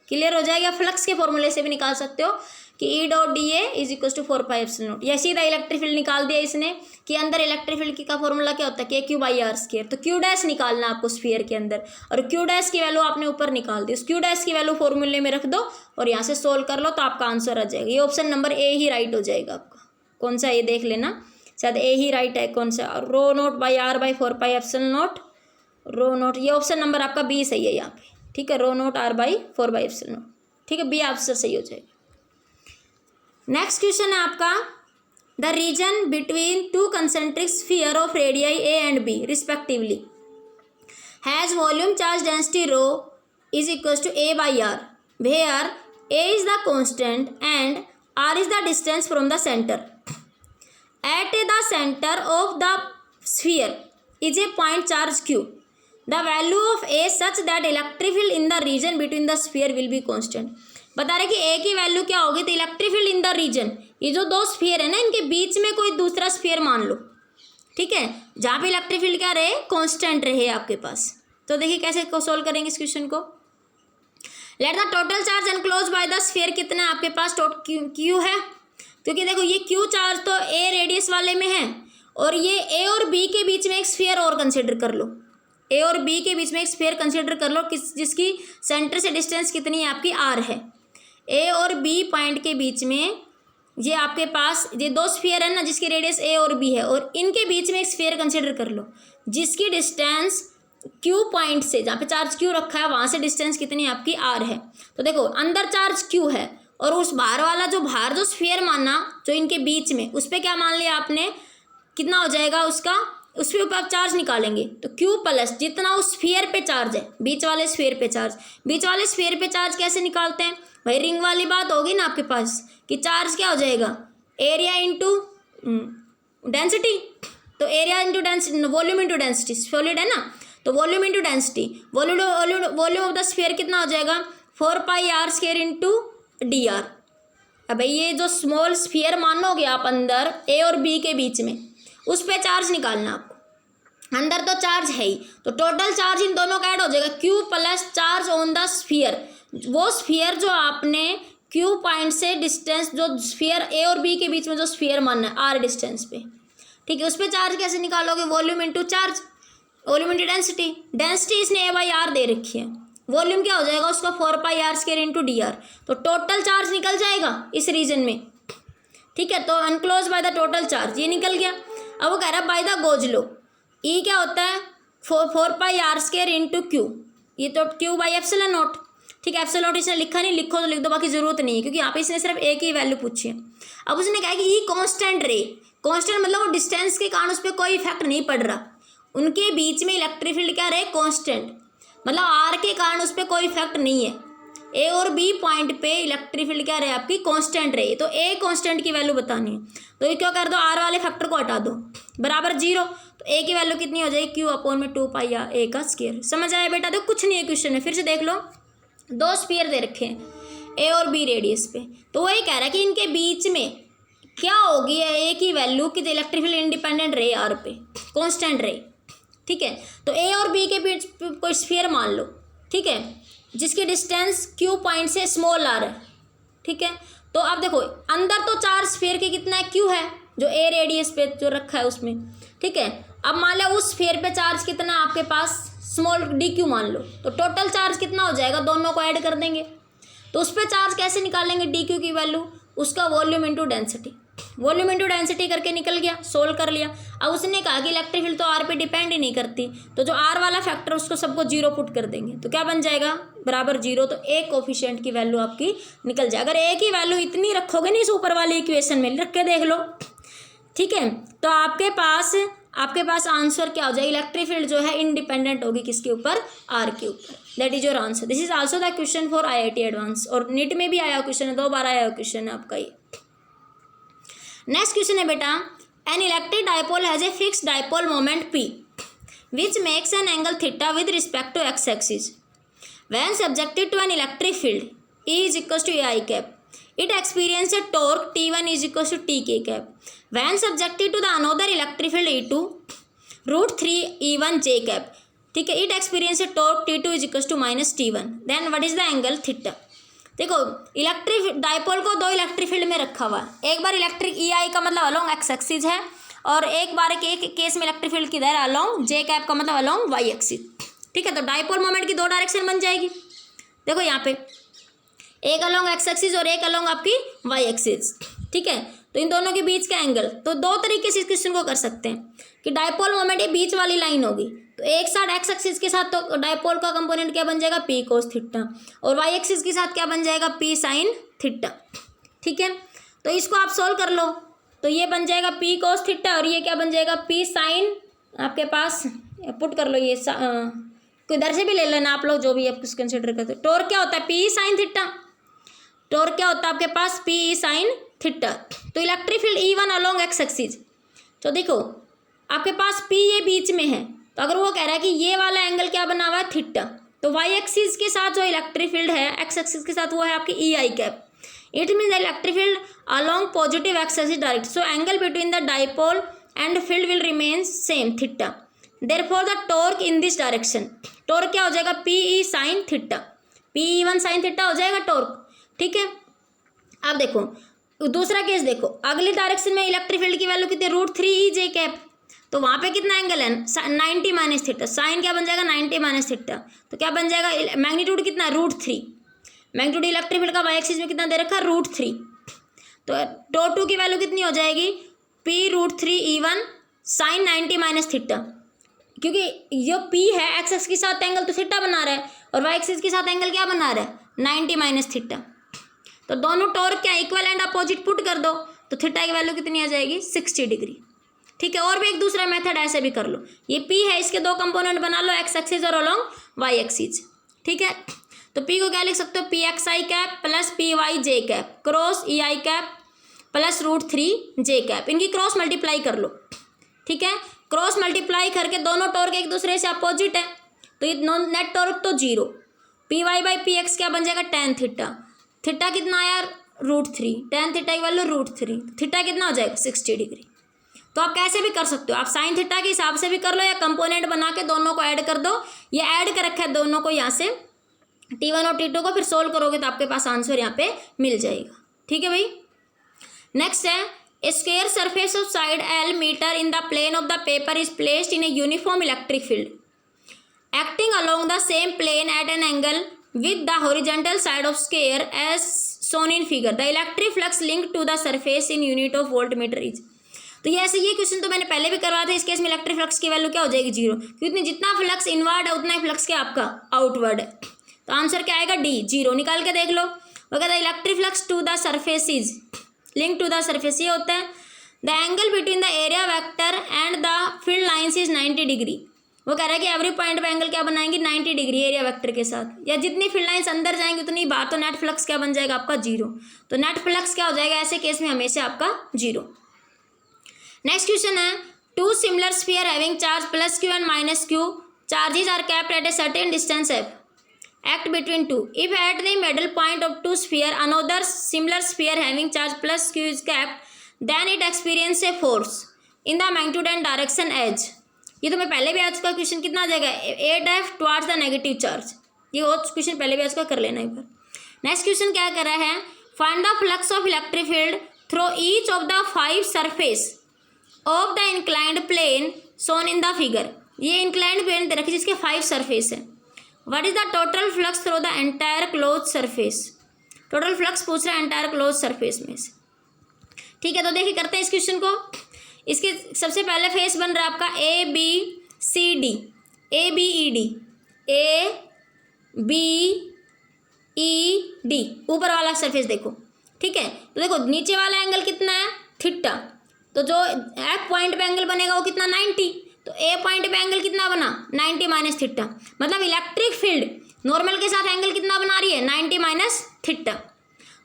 क्लियर हो जाएगा। फ्लक्स के फॉर्मूले से भी निकाल सकते हो कि E dot dA is equal to 4πε0, या सीधा इलेक्ट्रिक फील्ड निकाल दिया इसने कि अंदर इलेक्ट्रिक फील्ड का फॉर्मूला क्या होता है, KQ/R स्क्वायर, तो Q डैश निकालना आपको स्फीयर के अंदर, और Q डैश की वैल्यू आपने ऊपर निकाल दी, उस Q डैश की वैल्यू फॉर्मूले में रख दो और यहाँ से सोल्व कर लो तो आपका आंसर आ जाएगा। ये option number A he right हो जाएगा आपका, कौन सा ये देख लेना, शायद ए ही राइट है, कौन सा, ρ0/r/4πε0, ρ0, ये ऑप्शन नंबर आपका बी सही है यहाँ पे, ठीक है, ρ0r/4πε0, ठीक है, बी आंसर सही हो जाएगा। नेक्स्ट क्वेश्चन है आपका, the region between two concentric sphere of radii a and b respectively has volume charge density rho is equal to a/r, where a is the constant and r is the distance from the centre. At the centre of the sphere is a point charge q, the value of a such that electric field in the region between the sphere will be constant. बता रहे कि ए की value क्या होगी, तो electric field in the region, ये जो दो स्फीयर है ना इनके बीच में कोई दूसरा स्फीयर मान लो, ठीक है, जहाँ पे इलेक्ट्रिक फील्ड क्या रहे, कांस्टेंट रहे आपके पास। तो देखिए कैसे को सोल्व करेंगे इस क्वेश्चन को। Let the total charge enclose by the sphere कितना है आपके पास, क्यू है, क्योंकि देखो ये क्यू चार्ज तो ए रेडियस वाले में है, और ये ए और बी के बीच में एक स्फीयर और कंसिडर कर लो, ए और बी के बीच में एक स्फीयर कंसिडर कर लो जिसकी सेंटर से डिस्टेंस कितनी है आपकी, आर है। ए और बी पॉइंट के बीच में ये आपके पास ये दो स्फीयर है ना जिसकी रेडियस ए और बी है, और इनके बीच में एक स्फीयर कंसिडर कर लो जिसकी डिस्टेंस क्यू पॉइंट से, जहाँ पे चार्ज क्यू रखा है वहाँ से डिस्टेंस कितनी आपकी आर है। तो देखो अंदर चार्ज क्यू है और उस बाहर वाला जो स्फीयर माना जो इनके बीच में, उस पर क्या मान लिया आपने, कितना हो जाएगा उसका, उस पे ऊपर आप चार्ज निकालेंगे तो Q प्लस जितना उस स्फीयर पे चार्ज है, बीच वाले स्फीयर पे चार्ज, बीच वाले स्फीयर पे चार्ज कैसे निकालते हैं भाई, रिंग वाली बात होगी ना आपके पास कि चार्ज क्या हो जाएगा, एरिया इंटू डेंसिटी। तो area into density, volume into density, solid है ना, तो volume into density, volume of the sphere कितना हो जाएगा 4πr² इंटू dr। अब भाई ये जो स्मॉल स्फीयर मानोगे आप अंदर ए और बी के बीच में, उस पर चार्ज निकालना आपको, अंदर तो चार्ज है ही, तो टोटल चार्ज इन दोनों का ऐड हो जाएगा Q plus charge on the sphere. वो स्फीयर जो आपने Q पॉइंट से डिस्टेंस, जो स्फीयर ए और बी के बीच में जो स्फीयर मानना है R डिस्टेंस पे, ठीक है, उस पर चार्ज कैसे निकालोगे, volume into charge, volume into density, density इसने A/R दे रखी है, वॉल्यूम क्या हो जाएगा उसका 4πr² इंटू dr, तो टोटल चार्ज निकल जाएगा इस रीजन में, ठीक है। तो unclose by the total charge ये निकल गया। अब वो कह रहा है by the Gauss law, E क्या होता है 4πr² इंटू Q, ये तो Q बाई एप्सिलॉन नॉट, ठीक है, एप्सिलॉन नॉट इसने लिखा नहीं, लिखो तो लिख दो, बाकी जरूरत नहीं है क्योंकि यहाँ पे इसने सिर्फ एक ही वैल्यू पूछी है। अब उसने कहा कि E कांस्टेंट रे, कांस्टेंट मतलब वो डिस्टेंस के कारण उस पर कोई इफेक्ट नहीं पड़ रहा, उनके बीच में इलेक्ट्रिक फील्ड क्या रहे कांस्टेंट, मतलब आर के कारण उस पर कोई इफेक्ट नहीं है, ए और बी पॉइंट पे इलेक्ट्रिक फील्ड क्या रहे आपकी कांस्टेंट रहे, तो ए कांस्टेंट की वैल्यू बतानी है, तो ये क्या कर दो आर वाले फैक्टर को हटा दो बराबर 0, तो ए की वैल्यू कितनी हो जाएगी Q/2πa का स्क्वायर। समझ आया बेटा, तो कुछ नहीं है क्वेश्चन में, फिर से देख लो, दो स्फीयर दे रखे हैं ए और बी रेडियस पे, तो वही कह रहा है कि इनके बीच में क्या होगी ए की वैल्यू कि इलेक्ट्रिक फील्ड इंडिपेंडेंट रहे आर पे, कांस्टेंट रहे, ठीक है। तो ए और बी के बीच कोई स्फीयर मान लो, ठीक है, जिसकी डिस्टेंस Q पॉइंट से स्मॉल आर है, ठीक है। तो अब देखो अंदर तो चार्ज स्फीयर के कितना है Q है, जो ए रेडियस पे जो रखा है उसमें, ठीक है। अब मान लो उस स्फीयर पे चार्ज कितना है आपके पास, स्मॉल dq मान लो, तो टोटल चार्ज कितना हो जाएगा, दोनों को ऐड कर देंगे, तो उस पर चार्ज कैसे निकालेंगे dq की वैल्यू, उसका volume into density, volume into density करके निकल गया, सोल्व कर लिया। अब उसने कहा कि इलेक्ट्रिक फील्ड तो आर पे डिपेंड ही नहीं करती, तो जो आर वाला फैक्टर उसको सबको 0 पुट कर देंगे, तो क्या बन जाएगा बराबर 0, तो ए कोफिशिएंट की वैल्यू आपकी निकल जाए। अगर ए की वैल्यू इतनी रखोगे नहीं इस ऊपर वाली इक्वेशन में, रख के देख लो, ठीक है, तो आपके पास आंसर क्या हो जाएगा, इलेक्ट्रिक फील्ड जो है इंडिपेंडेंट होगी किसके ऊपर, आर के ऊपर। That is your answer. This is also the question for IIT advance, और नीट में भी आया क्वेश्चन है, 2 बार आया क्वेश्चन है आपका ये। नेक्स्ट क्वेश्चन है बेटा, an electric dipole has a fixed dipole moment P which makes an angle theta with respect to x axis. When subjected to an electric field E is equals to AI cap, it experiences a torque T1 is equals to TK cap. When subjected to the another electric field E2 √3 E1 J cap, ठीक है, it experiences a torque T2 is equals to minus T1. Then what is the angle theta? देखो electric dipole को 2 electric field में रखा हुआ है, एक बार electric EI का मतलब अलोंग एक्स एक्सिस है, और एक बार एक केस में इलेक्ट्रिक फील्ड किधर है, अलोंग J कैप का मतलब अलोंग वाई एक्सिस, ठीक है। तो डाइपोल मोमेंट की 2 डायरेक्शन बन जाएगी, देखो यहाँ पे एक अलोंग एक्स एक्सिस और एक अलोंग आपकी वाई एक्सिस, ठीक है। तो इन दोनों के बीच का एंगल, तो 2 तरीके से इस क्वेश्चन को कर सकते हैं कि डाइपोल मोमेंट ये बीच वाली लाइन होगी, तो एक साइड एक्स एक्सिस के साथ तो डाइपोल का कंपोनेंट क्या बन जाएगा P cos थीटा, और वाई एक्सिस के साथ क्या बन जाएगा P sin थीटा, ठीक है। तो इसको आप सोल्व कर लो, तो ये बन जाएगा P cos थीटा, और ये क्या बन जाएगा P sin, आपके पास पुट कर लो, ये इधर से भी ले लेना आप लोग, जो भी आप कंसिडर करते हो। टॉर्क क्या होता है P sin थीटा, टॉर्क क्या होता है आपके पास P sin थीटा। तो electric field E1 along x axis, तो देखो आपके पास P ये बीच में है, तो अगर वो कह रहा है कि ये वाला एंगल क्या बना हुआ है थीटा, तो वाई एक्सिस के साथ जो इलेक्ट्रिक फील्ड है एक्स एक्सिस के साथ वो है आपकी EI cap, it mean the electric field along positive x axis direct, so angle between the dipole and field will remain same theta, therefore the torque in this direction, torque क्या हो जाएगा PE sin theta, PE1 sin theta हो जाएगा torque, ठीक है। अब देखो दूसरा केस देखो, अगली डायरेक्शन में इलेक्ट्रिक फील्ड की वैल्यू कितनी है √3 EJ कैप, तो वहाँ पे कितना एंगल है 90 माइनस थीटा, साइन क्या बन जाएगा 90 माइनस थीटा, तो क्या बन जाएगा मैग्नीट्यूड कितना √3, मैग्नीट्यूड इलेक्ट्रिक फील्ड का वाई एक्सिस में कितना दे रखा है √3, तो टो 2 की वैल्यू कितनी हो जाएगी P √3 E1 sign 90 minus theta, क्योंकि जो P है एक्स एक्सिस के साथ एंगल तो थीटा बना रहा है, और वाई एक्सिस के साथ एंगल क्या बना रहा है 90 माइनस थीटा, तो दोनों टॉर्क क्या इक्वल एंड अपोजिट पुट कर दो, तो थीटा की वैल्यू कितनी आ जाएगी 60 डिग्री, ठीक है, और भी एक दूसरा मेथड ऐसे भी कर लो, ये पी है, इसके दो कंपोनेंट बना लो, एक्स एक्सिस और अलोंग वाई एक्सिस। ठीक है, तो पी को क्या लिख सकते हो, पी एक्स आई कैप प्लस पी वाई जे कैप क्रॉस ई आई कैप प्लस √3 जे कैप, इनकी क्रॉस मल्टीप्लाई कर लो। ठीक है, क्रॉस मल्टीप्लाई करके दोनों टॉर्क एक दूसरे से अपोजिट है, तो ये नेट टॉर्क तो zero, p y by p x क्या बन जाएगा, tan थीटा, थीटा कितना आया √3, tan थीटा की वैल्यू √3, थीटा कितना हो जाएगा 60 डिग्री। तो आप कैसे भी कर सकते हो, आप साइन थीटा के हिसाब से भी कर लो या कंपोनेंट बना के दोनों को ऐड कर दो, ये ऐड कर रखा है दोनों को यहाँ से T1 और T2 को, फिर सोल्व करोगे तो आपके पास आंसर यहाँ पे मिल जाएगा। ठीक है भाई, नेक्स्ट है a square surface of side L metre in the plane of the paper is placed in a uniform electric field acting along the same plane at an angle with the horizontal side of square as shown in figure. The electric flux linked to the surface in unit of voltmeter is. तो ये question तो मैंने पहले भी करवाया था, इस case में इलेक्ट्रिक फ्लक्स की वैल्यू क्या हो जाएगी, जीरो, क्योंकि जितना फ्लक्स इनवर्ड है उतना ही फ्लक्स क्या आपका आउटवर्ड है, तो आंसर क्या आएगा डी, जीरो। निकाल के देख लो, वो कहता है electric flux to the surface is link to the surface, ये होता है the angle between the area vector and the field lines is 90 degree. वो कह रहा है कि एवरी पॉइंट पे एंगल क्या बनाएंगे 90 डिग्री एरिया वेक्टर के साथ, या जितनी फील्ड लाइंस अंदर जाएंगी उतनी बार, तो नेट फ्लक्स क्या बन जाएगा आपका जीरो, तो नेट फ्लक्स क्या हो जाएगा ऐसे केस में हमेशा आपका जीरो। नेक्स्ट क्वेश्चन है two similar sphere having charge plus q and minus q charges are kept at a certain distance F act between two. If at the middle point of two sphere another similar sphere having charge plus q is kept, then it experiences a force in the magnitude and direction as. ये तो मैं पहले भी आज का question कितना आ जाएगा 8F towards the negative charge, ये और क्वेश्चन पहले भी आज का कर लेना एक बार। नेक्स्ट क्वेश्चन क्या कर रहा है, find the flux of electric field through each of the 5 surface of the inclined plane shown in the figure. ये इंक्लाइंड प्लेन दे रखी जिसके 5 सरफेस है। What is the total flux through the entire close surface, total flux पूछ रहा है entire close surface में से। ठीक है, तो देखिए करते हैं इस क्वेश्चन को। इसके सबसे पहले फेस बन रहा है आपका A B C D, A B E D, A B E D, ऊपर वाला सरफेस देखो। ठीक है, तो देखो नीचे वाला एंगल कितना है थीटा, तो जो एफ पॉइंट पे एंगल बनेगा वो कितना 90, तो ए पॉइंट पे एंगल कितना बना 90 माइनस थीटा, मतलब इलेक्ट्रिक फील्ड नॉर्मल के साथ एंगल कितना बना रही है 90 माइनस थीटा।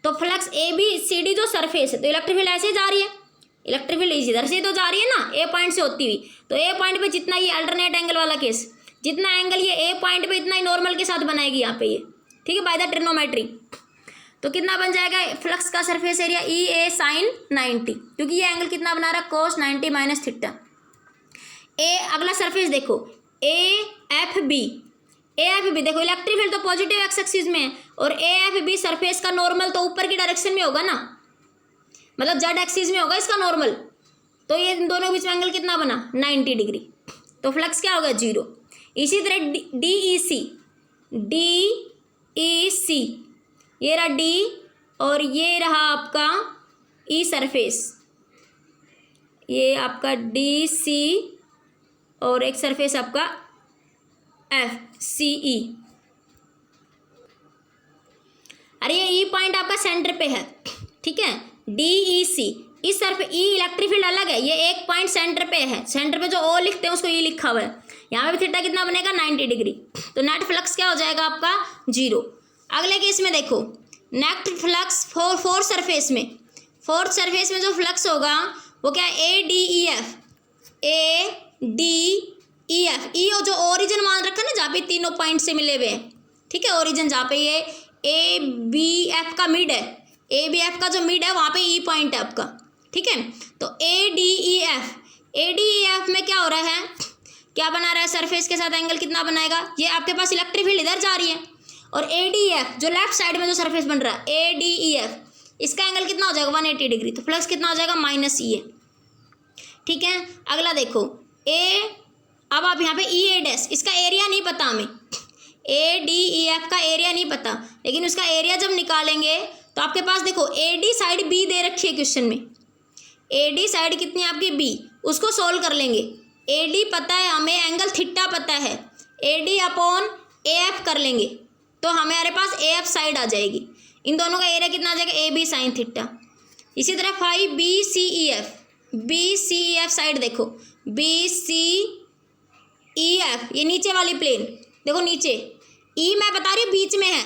तो flux A B C D जो सरफेस है, तो इलेक्ट्रिक फील्ड ऐसे ही जा रही है, इलेक्ट्रिक फील्ड इधर से तो जा रही है ना ए पॉइंट से होती हुई, तो ए पॉइंट पे जितना ये अल्टरनेट एंगल वाला केस, जितना एंगल ये ए पॉइंट पे इतना ही नॉर्मल के साथ बनाएगी यहाँ पे ये। ठीक है, बाय द ट्रिग्नोमेट्री, तो कितना बन जाएगा फ्लक्स का सरफेस एरिया ई ए साइन 90, क्योंकि ये एंगल कितना बना रहा है कोस 90 माइनस थीटा। ए अगला सरफेस देखो A F B, A F B देखो इलेक्ट्रिक फील्ड तो पॉजिटिव एक्स एक्सिस में है, और ए एफ बी सरफेस का नॉर्मल तो ऊपर की डायरेक्शन में होगा ना, मतलब जेड एक्सिस में होगा इसका नॉर्मल, तो ये दोनों के बीच में एंगल कितना बना 90 डिग्री, तो फ्लक्स क्या होगा जीरो। इसी तरह डी ई सी, ये रहा डी और ये रहा आपका ई सरफेस, ये आपका डी सी और एक सरफेस आपका एफ सी ई। अरे ये ई पॉइंट आपका सेंटर पे है, ठीक है, डी ई सी, इस सरफेस ई इलेक्ट्रिक फील्ड अलग है, ये एक पॉइंट सेंटर पे है, सेंटर पे जो ओ लिखते हैं उसको ई लिखा हुआ है, यहाँ पे भी थीटा कितना बनेगा 90 डिग्री, तो नेट फ्लक्स क्या हो जाएगा आपका जीरो। अगले केस में देखो नेट फ्लक्स फोर्थ सरफेस में, फोर्थ सरफेस में जो फ्लक्स होगा वो क्या है A D E F, A D E F, E जो ओरिजिन मान रखा है ना जहाँ पे तीनों पॉइंट से मिले हुए हैं, ठीक है, ओरिजिन जहाँ पे ये ए बी एफ का मिड है, ए बी एफ का जो मिड है वहाँ पे ई पॉइंट है आपका, ठीक है, तो ए D E F, A D E F में क्या हो रहा है, क्या बना रहा है सरफेस के साथ एंगल कितना बनाएगा, ये आपके पास इलेक्ट्रिक फील्ड इधर जा रही है, और ए डी ई एफ जो लेफ्ट साइड में जो सरफेस बन रहा है ए डी ई एफ, इसका एंगल कितना हो जाएगा 180 डिग्री, तो फ्लक्स कितना हो जाएगा माइनस ई ए। ठीक है, अगला देखो ए, अब आप यहाँ पे ई ए डैश, इसका एरिया नहीं पता हमें, ए डी ई एफ का एरिया नहीं पता, लेकिन उसका एरिया जब निकालेंगे तो आपके पास देखो ए डी साइड बी दे रखी है क्वेश्चन में, ए डी साइड कितनी है आपकी बी, उसको सोल्व कर लेंगे, ए डी पता है हमें, एंगल थीटा पता है, A D upon A F कर लेंगे तो हमारे पास ए एफ साइड आ जाएगी, इन दोनों का एरिया कितना आ जाएगा ए बी साइन थीटा। इसी तरह 5 B C E F, B C F side देखो, बी सी ई एफ, ये नीचे वाली प्लेन देखो, नीचे ई मैं बता रही हूँ बीच में है,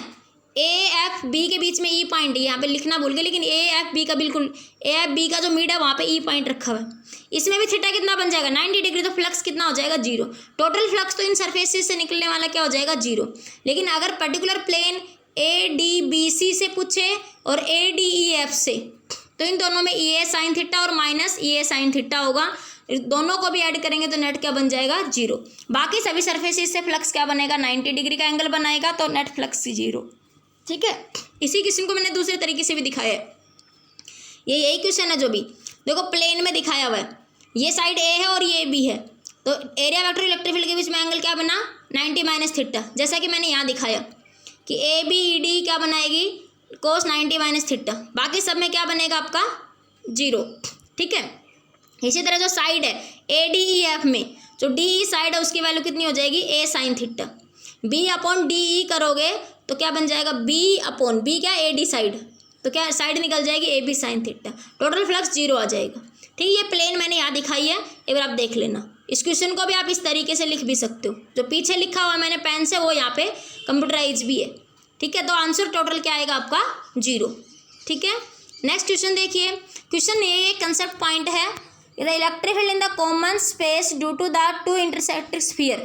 ए एफ बी के बीच में ई पॉइंट, यहाँ पे लिखना भूल गए, लेकिन ए एफ बी का बिल्कुल, ए एफ बी का जो मिड है वहाँ पे ई पॉइंट रखा हुआ है। इसमें भी थीटा कितना बन जाएगा 90 डिग्री, तो फ्लक्स कितना हो जाएगा 0। टोटल फ्लक्स तो इन सरफेसेस से निकलने वाला क्या हो जाएगा 0। लेकिन अगर particular plane A D B C से पूछे और ए डी ई एफ से, तो इन दोनों में ई ए साइन थीटा और माइनस ई ए साइन थीटा होगा, दोनों को भी ऐड करेंगे तो नेट क्या बन जाएगा 0। बाकी सभी सरफेसेस से फ्लक्स क्या बनेगा 90 डिग्री का एंगल बनाएगा, तो नेट फ्लक्स 0। ठीक है, इसी क्वेश्चन को मैंने दूसरे तरीके से भी दिखाया है, ये यही क्वेश्चन है जो भी देखो प्लेन में दिखाया हुआ है, ये साइड ए है और ये बी है, तो एरिया वेक्टर इलेक्ट्रिक फील्ड के बीच में एंगल क्या बना 90 माइनस थीटा, जैसा कि मैंने यहाँ दिखाया कि ए बी ई डी क्या बनाएगी कोस 90 माइनस थीटा, बाकी सब में क्या बनेगा आपका 0। ठीक है, इसी तरह जो साइड है ए डी ई एफ में, जो डी ई साइड है उसकी वैल्यू कितनी हो जाएगी A sine theta, B upon D E करोगे तो क्या बन जाएगा बी अपॉन बी क्या ए डी साइड, तो क्या साइड निकल जाएगी A B sine theta, total flux 0 आ जाएगा। ठीक, ये प्लेन मैंने यहाँ दिखाई है, एक बार आप देख लेना। इस क्वेश्चन को भी आप इस तरीके से लिख भी सकते हो, जो पीछे लिखा हुआ मैंने पेन से वो यहाँ पे कंप्यूटराइज भी है। ठीक है, तो आंसर टोटल क्या आएगा आपका 0। ठीक है, नेक्स्ट क्वेश्चन देखिए, क्वेश्चन ये कंसेप्ट पॉइंट है, the electric field in the common space due to the two intersecting sphere,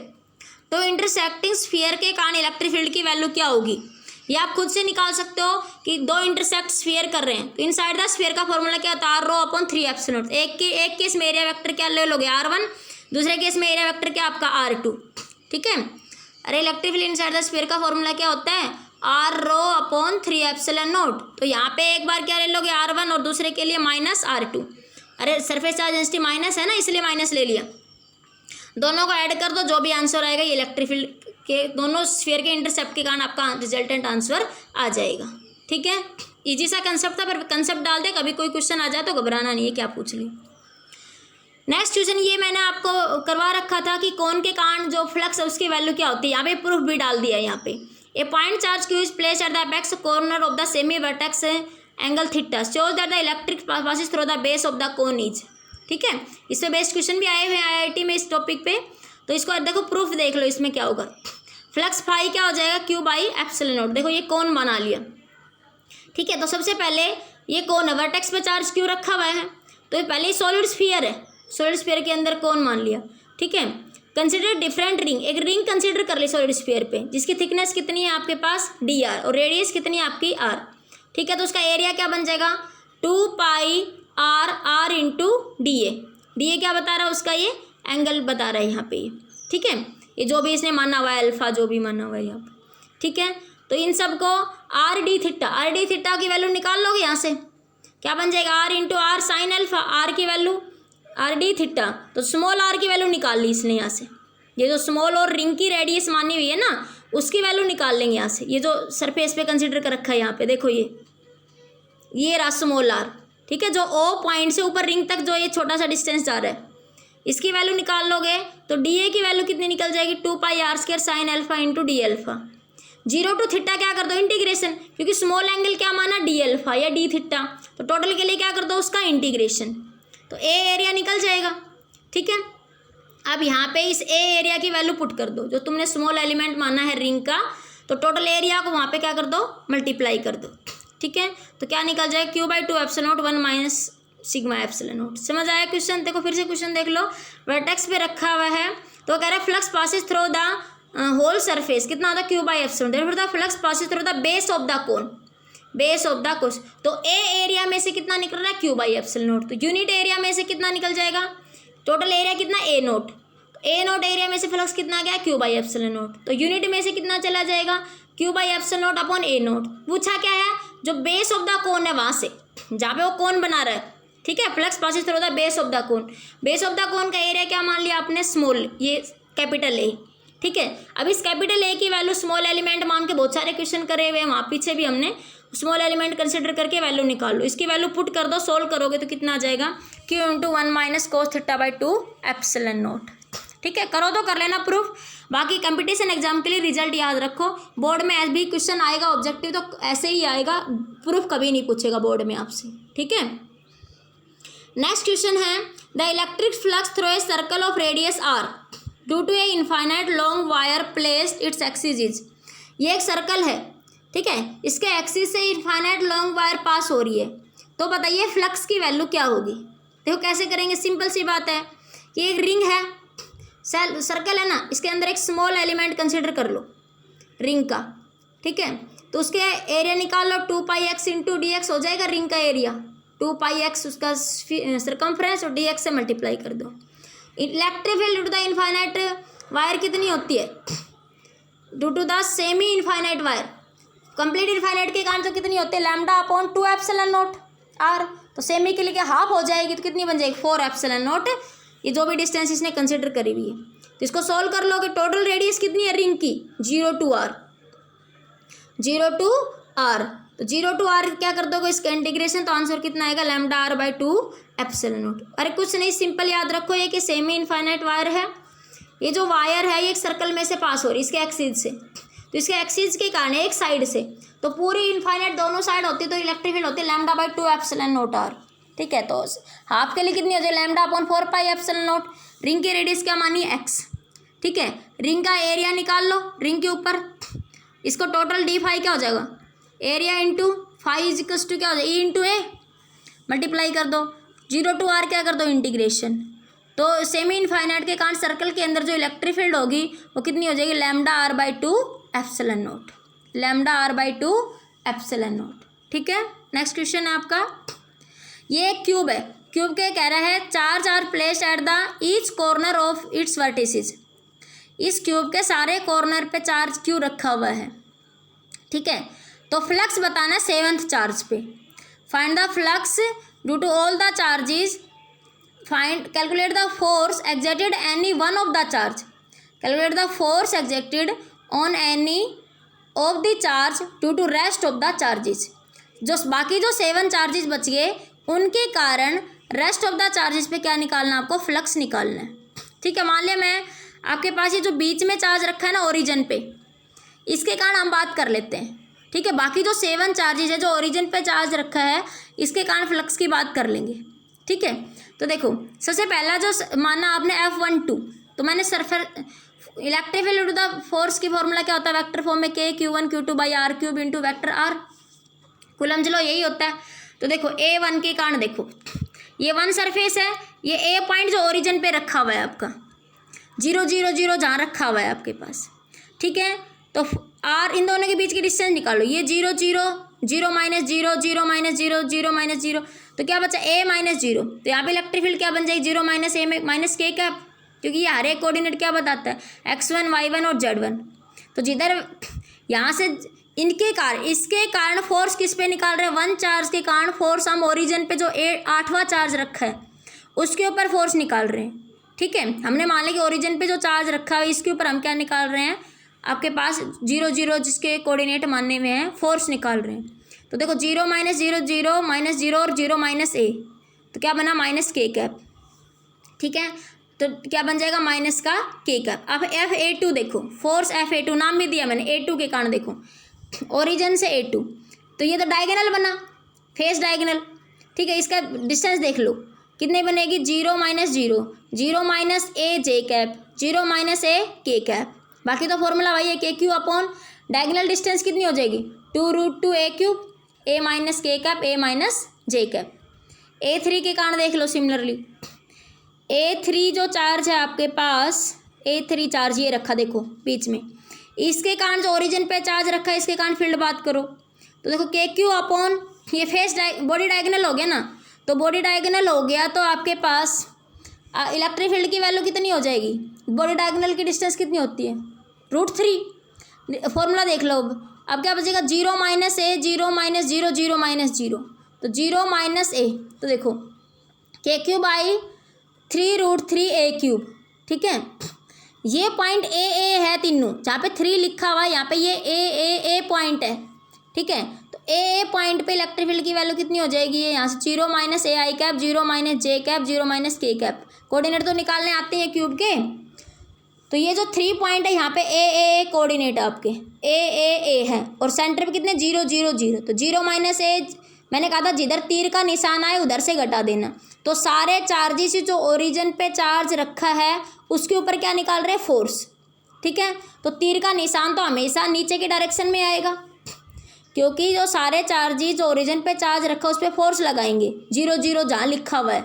तो इंटरसेक्टिंग स्फीयर के कारण इलेक्ट्रिक फील्ड की वैल्यू क्या होगी, ये आप खुद से निकाल सकते हो कि दो इंटरसेक्ट स्फीयर कर रहे हैं, तो इनसाइड द स्फीयर का फॉर्मूला क्या होता है r रो अपॉन 3 एप्सिलॉन। एक केस में एरिया वेक्टर क्या ले लोगे r1, दूसरे केस में एरिया वेक्टर क्या आपका r2। ठीक है, अरे electric field inside the sphere का फॉर्मूला क्या होता है r row upon 3 epsilon not, तो यहाँ पे एक बार क्या ले लोगे r1 और दूसरे के लिए माइनस r2, अरे सरफेस चार्ज डेंसिटी माइनस है ना इसलिए माइनस ले लिया, दोनों को ऐड कर दो, जो भी आंसर आएगा ये इलेक्ट्रिक फील्ड के दोनों स्फीयर के इंटरसेप्ट के कारण आपका रिजल्टेंट आंसर आ जाएगा। ठीक है, इजी सा कंसेप्ट था, पर कंसेप्ट डाल दे, कभी कोई क्वेश्चन आ जाए तो घबराना नहीं है क्या पूछ ली। नेक्स्ट क्वेश्चन ये मैंने आपको करवा रखा था कि कौन के कारण जो फ्लक्स है उसकी वैल्यू क्या होती है, यहाँ पे प्रूफ भी डाल दिया है। यहाँ पे a point charge Q is placed at the apex corner of the semi vertex angle theta shows that the electric passes through the base of the cone is. ठीक है, इससे बेस्ट क्वेश्चन भी आए हुए हैं आईआईटी में इस topic पे, तो इसको देखो प्रूफ देख लो, इसमें क्या होगा फ्लक्स फाई क्या हो जाएगा क्यू बाई एप्सिलॉन नॉट। देखो ये कोन बना लिया। ठीक है, तो सबसे पहले ये कोन है, वर्टेक्स पे चार्ज क्यू रखा हुआ है, तो ये पहले ही सॉलिड स्फीयर है, सॉलिड स्फीयर के अंदर कोन मान लिया। ठीक है, कंसिडर डिफरेंट रिंग, एक रिंग कंसिडर कर ली सॉलिड स्फीयर पे, जिसकी थिकनेस कितनी है आपके पास डी आर और रेडियस कितनी है आपकी आर। ठीक है, तो उसका एरिया क्या बन जाएगा 2 pi R R into D A क्या बता रहा है उसका, ये एंगल बता रहा है यहाँ पे ये। ठीक है, ये जो भी इसने माना हुआ है अल्फा जो भी माना हुआ है यहाँ पे। ठीक है, तो इन सब को आर डी थीटा की वैल्यू निकाल लोगे यहाँ से, क्या बन जाएगा r into r sine alpha, r की वैल्यू आर डी थीटा, तो स्मॉल आर की वैल्यू निकाल ली इसने यहाँ से, ये जो स्मॉल और रिंग की रेडियस मानी हुई है ना उसकी वैल्यू निकाल लेंगे यहाँ से, ये जो सरफेस पे कंसिडर कर रखा है यहाँ पे देखो ये रहा स्मॉल आर। ठीक है, जो ओ पॉइंट से ऊपर रिंग तक जो ये छोटा सा डिस्टेंस जा रहा है इसकी वैल्यू निकाल लोगे, तो डी ए की वैल्यू कितनी निकल जाएगी 2 pi R square sine alpha into D alpha. 0 to theta क्या कर दो इंटीग्रेशन, क्योंकि स्मॉल एंगल क्या माना डी अल्फा या डी थीटा, तो टोटल के लिए क्या कर दो उसका इंटीग्रेशन, तो ए एरिया निकल जाएगा। ठीक है, अब यहाँ पे इस ए एरिया की वैल्यू पुट कर दो, जो तुमने स्मॉल एलिमेंट माना है रिंग का, तो टोटल एरिया को वहाँ पे क्या कर दो मल्टीप्लाई कर दो। ठीक है, तो क्या निकल जाएगा Q by 2 epsilon not 1 minus sigma epsilon not. समझ आया क्वेश्चन, देखो फिर से क्वेश्चन देख लो, वर्टेक्स पे रखा हुआ है, तो कह रहा है flux passes through the whole surface कितना होता है Q by epsilon, therefore the flux passes through the base of the cone, base of the cone, तो ए एरिया में से कितना निकल रहा है क्यू बाई एप्सिलॉन नॉट, तो यूनिट एरिया में से कितना निकल जाएगा, टोटल एरिया कितना A naught, A naught area में से फ्लक्स कितना गया क्यू बाई एप्सिलॉन नॉट, तो यूनिट में से कितना चला जाएगा Q by epsilon not upon A note. पूछा क्या है, जो बेस ऑफ द कोन है वहाँ से जहाँ पे वो कोन बना रहा है। ठीक है, flux passes through the base of the cone, base of the कोन का एरिया क्या मान लिया आपने स्मॉल, ये कैपिटल ए। ठीक है, अब इस कैपिटल ए की वैल्यू स्मॉल एलिमेंट मान के बहुत सारे क्वेश्चन करे हुए हैं, वहाँ पीछे भी हमने स्मॉल एलिमेंट कंसिडर करके वैल्यू निकाल लो, इसकी वैल्यू पुट कर दो, सोल्व करोगे तो कितना आ जाएगा Q into 1 minus cos theta by 2 epsilon naught. ठीक है, करो तो कर लेना प्रूफ, बाकी कंपटीशन एग्जाम के लिए रिजल्ट याद रखो, बोर्ड में ऐसे भी क्वेश्चन आएगा ऑब्जेक्टिव तो ऐसे ही आएगा, प्रूफ कभी नहीं पूछेगा बोर्ड में आपसे। ठीक है, नेक्स्ट क्वेश्चन है the electric flux through a circle of radius R due to a infinite long wire placed its axis is. ये एक सर्कल है, ठीक है, इसके एक्सिस से इनफाइनाइट लॉन्ग वायर पास हो रही है, तो बताइए फ्लक्स की वैल्यू क्या होगी। देखो कैसे करेंगे, सिंपल सी बात है कि एक रिंग है, सर्कल है ना, इसके अंदर एक स्मॉल एलिमेंट कंसिडर कर लो रिंग का, ठीक है, तो उसके एरिया निकाल लो 2πx इंटू डी एक्स हो जाएगा रिंग का एरिया, 2πx उसका सर्कमफ्रेंस और डी एक्स से मल्टीप्लाई कर दो। Electric field due to the infinite wire कितनी होती है, due to the semi infinite wire, complete infinite के कारण तो कितनी होती है lambda upon 2 epsilon naught R, तो सेमी के लिए हाफ हो जाएगी तो कितनी बन जाएगी 4 एप्सिलॉन नॉट, ये जो भी डिस्टेंस इसने कंसिडर करी हुई है। तो इसको सॉल्व कर लो कि टोटल रेडियस कितनी है रिंग की 0 to r, 0 to r, तो 0 to r क्या कर दोगे इसका इंटीग्रेशन, तो आंसर कितना आएगा lambda r by 2 epsilon not. अरे कुछ नहीं, सिंपल याद रखो ये कि सेमी इनफाइनाइट वायर है, ये जो वायर है ये एक सर्कल में से पास हो रही है इसके एक्सिस से, तो इसके एक्सिस के कारण एक साइड से, तो पूरी इनफाइनाइट दोनों साइड होती है तो इलेक्ट्रिक फील्ड होती है lambda by 2 epsilon naught R, ठीक है। तो हाफ के लिए कितनी हो जाए lambda upon 4 pi epsilon naught, ring की रेडियस क्या मानी एक्स, ठीक है, रिंग का एरिया निकाल लो रिंग के ऊपर, इसको टोटल डी फाई क्या हो जाएगा area into phi is equals to क्या हो जाएगा ई इंटू ए, मल्टीप्लाई कर दो 0 to r क्या कर दो इंटीग्रेशन, तो सेमी इनफाइनाइट के कारण सर्कल के अंदर जो इलेक्ट्रिक फील्ड होगी वो कितनी हो जाएगी lambda r by 2 epsilon not, lambda r by 2 epsilon naught, ठीक है। नेक्स्ट क्वेश्चन है आपका, ये एक क्यूब है, क्यूब के कह रहा है charge are placed at the each corner of its vertices, इस क्यूब के सारे कॉर्नर पे चार्ज क्यों रखा हुआ है, ठीक है, तो फ्लक्स बताना है 7th चार्ज पे, find the flux due to all the charges, find calculate the force exerted any one of the charge, calculate the force exerted on any of the charge due to rest of the charges, जो बाकी जो 7 charges बच गए उनके कारण rest of the charges पे क्या निकालना है आपको फ्लक्स निकालना है, ठीक है। मान लिया मैं आपके पास ये जो बीच में चार्ज रखा है ना ओरिजिन पे, इसके कारण हम बात कर लेते हैं, ठीक है, बाकी जो 7 चार्जेस है जो ओरिजिन पे चार्ज रखा है इसके कारण फ्लक्स की बात कर लेंगे, ठीक है। तो देखो सबसे पहला जो माना आपने F12, तो मैंने surface electric field to the force की फॉर्मूला क्या होता है वेक्टर फॉर्म में K Q1 Q2 बाई R cube into vector R, Coulomb चलो यही होता है। तो देखो A1 के कारण देखो ये 1 सरफेस है, ये A पॉइंट जो ओरिजिन पे रखा हुआ है आपका 0 0 0 जहाँ रखा हुआ है आपके पास, ठीक है, तो R इन दोनों के बीच की डिस्टेंस निकालो, ये 0 0 0 माइनस 0 0 माइनस 0 0 माइनस 0, तो क्या बचा A माइनस 0, तो यहाँ पे इलेक्ट्रिक फील्ड क्या बन जाएगी 0 माइनस A में माइनस K कैप, क्योंकि ये हर एक कोऑर्डिनेट क्या बताता है x1 y1 और z1, तो जिधर यहाँ से इनके कारण इसके कारण फोर्स किस पे निकाल रहे हैं 1 चार्ज के कारण फोर्स हम ओरिजिन पे जो 8वां चार्ज रखा है उसके ऊपर फोर्स निकाल रहे हैं, ठीक है। हमने मान लिया कि ओरिजिन पे जो चार्ज रखा है इसके ऊपर हम क्या निकाल रहे हैं आपके पास 0 0 जिसके कोऑर्डिनेट मानने में है फोर्स निकाल रहे हैं, तो देखो 0 माइनस 0 0 माइनस 0 और 0 माइनस A, तो क्या बना माइनस K कैप, ठीक है, तो क्या बन जाएगा माइनस का K कैप। अब F A2 देखो, फोर्स F A2 नाम भी दिया मैंने, A2 के कारण देखो ओरिजिन से A2, तो ये तो डायगोनल बना फेस डायगोनल, ठीक है, इसका डिस्टेंस देख लो कितने बनेगी 0 minus 0 0 minus A J cap 0 minus A K cap, बाकी तो फॉर्मूला वही है K Q upon diagonal distance कितनी हो जाएगी 2√2 A cube A minus K cap A minus J cap. A3 के कारण देख लो सिमिलरली, A3 जो चार्ज है आपके पास A3 चार्ज ये रखा देखो बीच में, इसके कारण जो ओरिजिन पे चार्ज रखा है इसके कारण फील्ड बात करो, तो देखो के क्यू अपॉन ये फेस बॉडी डायगोनल हो गया ना, तो बॉडी डायगोनल हो गया तो आपके पास इलेक्ट्रिक फील्ड की वैल्यू कितनी हो जाएगी, बॉडी डायगोनल की डिस्टेंस कितनी होती है √3, फॉर्मूला देख लो। अब क्या बचेगा 0 माइनस A 0 माइनस 0 0 माइनस 0, तो 0 माइनस A, तो देखो के क्यूब बाई 3√3 A क्यूब, ठीक है, ये पॉइंट A है तीनों, जहाँ पे 3 लिखा हुआ है यहाँ पे ये A पॉइंट है, ठीक है, तो A पॉइंट पे इलेक्ट्रिक फील्ड की वैल्यू कितनी हो जाएगी ये यहाँ से 0 minus A I cap 0 minus J cap 0 minus K cap, coordinate तो निकालने आते हैं क्यूब के, तो ये जो 3 पॉइंट है यहाँ पे A कोऑर्डिनेट आपके A है और सेंटर पे कितने 0 0 0, तो 0 माइनस A मैंने कहा था जिधर तीर का निशान आए उधर से घटा देना। तो सारे चार्जेस जो ओरिजिन पे चार्ज रखा है उसके ऊपर क्या निकाल रहे हैं, फोर्स। ठीक है, तो तीर का निशान तो हमेशा नीचे की डायरेक्शन में आएगा, क्योंकि जो सारे चार्जेस जो ओरिजिन पे चार्ज रखा है उस पर फोर्स लगाएंगे, 0 0 जहाँ लिखा हुआ है।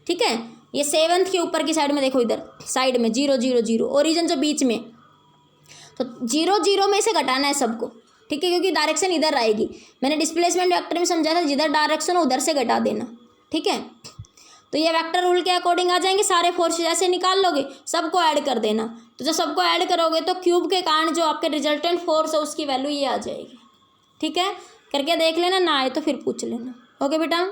ठीक है, ये 7th के ऊपर की साइड में देखो, इधर साइड में 0 0 0 ओरिजिन जो बीच में, तो 0 0 में से घटाना है सबको। ठीक है, क्योंकि डायरेक्शन इधर आएगी। मैंने डिस्प्लेसमेंट वेक्टर में समझा था जिधर डायरेक्शन हो उधर से घटा देना। ठीक है, तो ये वेक्टर रूल के अकॉर्डिंग आ जाएंगे, सारे फोर्सेज ऐसे निकाल लोगे, सबको ऐड कर देना। तो जब सबको ऐड करोगे तो क्यूब के कारण जो आपके रिजल्टेंट फोर्स है उसकी वैल्यू ये आ जाएगी। ठीक है, करके देख लेना, ना आए तो फिर पूछ लेना। ओके बेटा,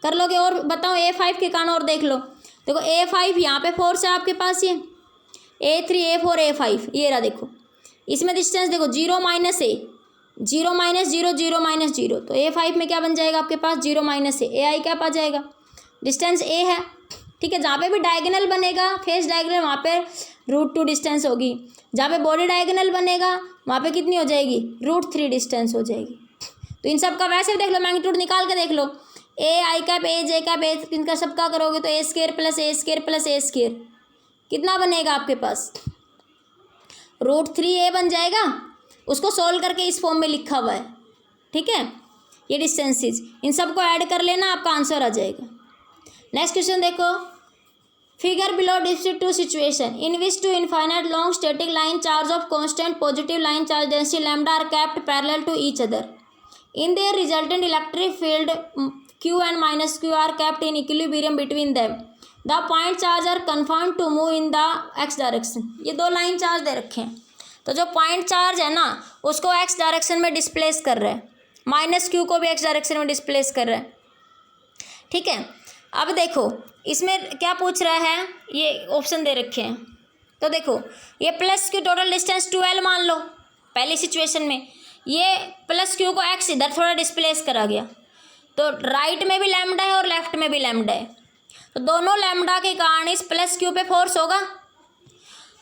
कर लोगे। और बताओ A5 के कारण और देख लो। देखो A5 यहाँ पे फोर्स है आपके पास, ये A3 A4 A5 ये रहा। देखो इसमें डिस्टेंस देखो 0 - A 0 - 0 0 - 0, तो A5 में क्या बन जाएगा आपके पास, 0 - A AI क्या पा जाएगा, डिस्टेंस A है। ठीक है, जहाँ पे भी डायगोनल बनेगा फेस डायगोनल वहाँ पे √2 डिस्टेंस होगी, जहाँ पे बॉडी डायगोनल बनेगा वहाँ पे कितनी हो जाएगी, √3 डिस्टेंस हो जाएगी। तो इन सब का वैसे भी देख लो, मैग्नीट्यूड निकाल के देख लो, AI cap A J cap A, इनका सबका करोगे तो A² + A² + A², कितना बनेगा आपके पास, √3A बन जाएगा। उसको सोल्व करके इस फॉर्म में लिखा हुआ है। ठीक है, ये डिस्टेंसेज इन सबको ऐड कर लेना, आपका आंसर आ जाएगा। नेक्स्ट क्वेश्चन देखो, figure below describe two situation in which two infinite long static line charge of constant positive line charge density lambda are kept parallel to each other in their resultant electric field Q and -Q are kept in equilibrium between them. The point charge are confined to move in the x direction. ये दो line charge दे रखे हैं, तो जो point charge है ना उसको x direction में डिस्प्लेस कर रहा है, -Q को भी x डायरेक्शन में डिस्प्लेस कर रहा है। ठीक है, अब देखो इसमें क्या पूछ रहा है, ये ऑप्शन दे रखे हैं। तो देखो ये +Q टोटल डिस्टेंस 2L मान लो पहली सिचुएशन में, ये +Q को x इधर थोड़ा डिस्प्लेस करा गया, तो राइट में भी लैम्डा है और लेफ्ट में भी लैम्डा है, तो दोनों लैम्डा के कारण इस +Q पे फोर्स होगा।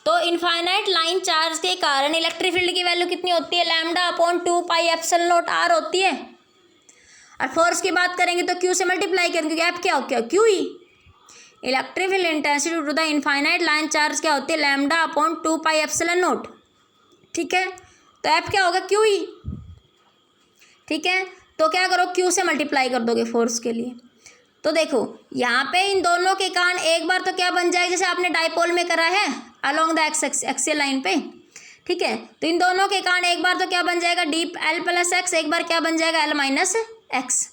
तो इनफाइनाइट लाइन चार्ज के कारण इलेक्ट्रिक फील्ड की वैल्यू कितनी होती है, λ/2πε0r होती है। और फोर्स की बात करेंगे तो Q से मल्टीप्लाई करेंगे, क्योंकि F क्या हो गया, Q ही। Electric field intensity to the infinite line charge क्या होती है, λ/2πε0। ठीक है, तो F क्या होगा, Q ही। ठीक है, तो क्या करो, Q से मल्टीप्लाई कर दोगे फोर्स के लिए। तो देखो यहाँ पे इन दोनों के कारण एक बार तो क्या बन जाएगा, जैसे आपने डाइपोल में करा है अलोंग द एक्सियल लाइन पे। ठीक है, तो इन दोनों के कारण एक बार तो क्या बन जाएगा, dl + x, एक बार क्या बन जाएगा, l - x।